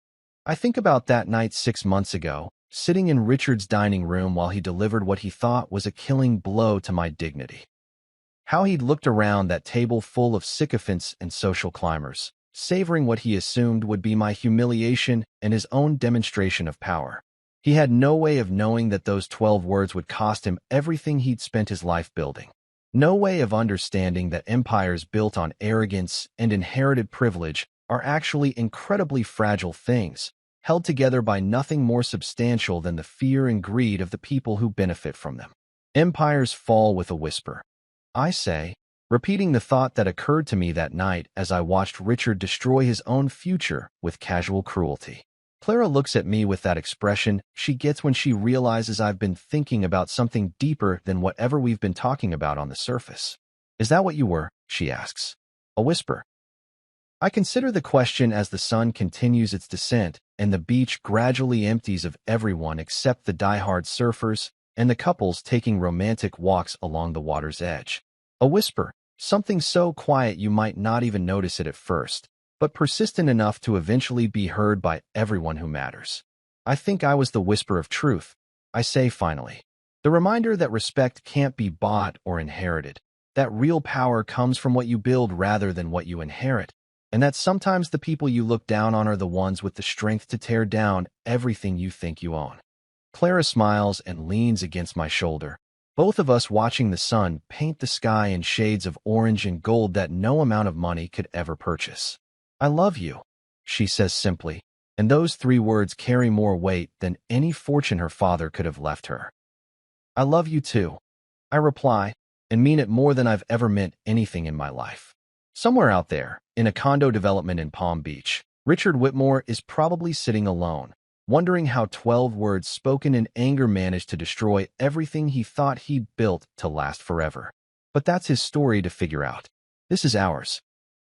I think about that night 6 months ago, sitting in Richard's dining room while he delivered what he thought was a killing blow to my dignity. How he'd looked around that table full of sycophants and social climbers, savoring what he assumed would be my humiliation and his own demonstration of power. He had no way of knowing that those 12 words would cost him everything he'd spent his life building. No way of understanding that empires built on arrogance and inherited privilege are actually incredibly fragile things, held together by nothing more substantial than the fear and greed of the people who benefit from them. Empires fall with a whisper, I say, repeating the thought that occurred to me that night as I watched Richard destroy his own future with casual cruelty. Clara looks at me with that expression she gets when she realizes I've been thinking about something deeper than whatever we've been talking about on the surface. Is that what you were? She asks. A whisper. I consider the question as the sun continues its descent and the beach gradually empties of everyone except the die-hard surfers and the couples taking romantic walks along the water's edge. A whisper, something so quiet you might not even notice it at first, but persistent enough to eventually be heard by everyone who matters. I think I was the whisper of truth, I say finally. The reminder that respect can't be bought or inherited, that real power comes from what you build rather than what you inherit, and that sometimes the people you look down on are the ones with the strength to tear down everything you think you own. Clara smiles and leans against my shoulder, both of us watching the sun paint the sky in shades of orange and gold that no amount of money could ever purchase. I love you, she says simply, and those 3 words carry more weight than any fortune her father could have left her. I love you too, I reply, and mean it more than I've ever meant anything in my life. Somewhere out there, in a condo development in Palm Beach, Richard Whitmore is probably sitting alone, wondering how 12 words spoken in anger managed to destroy everything he thought he'd built to last forever. But that's his story to figure out. This is ours.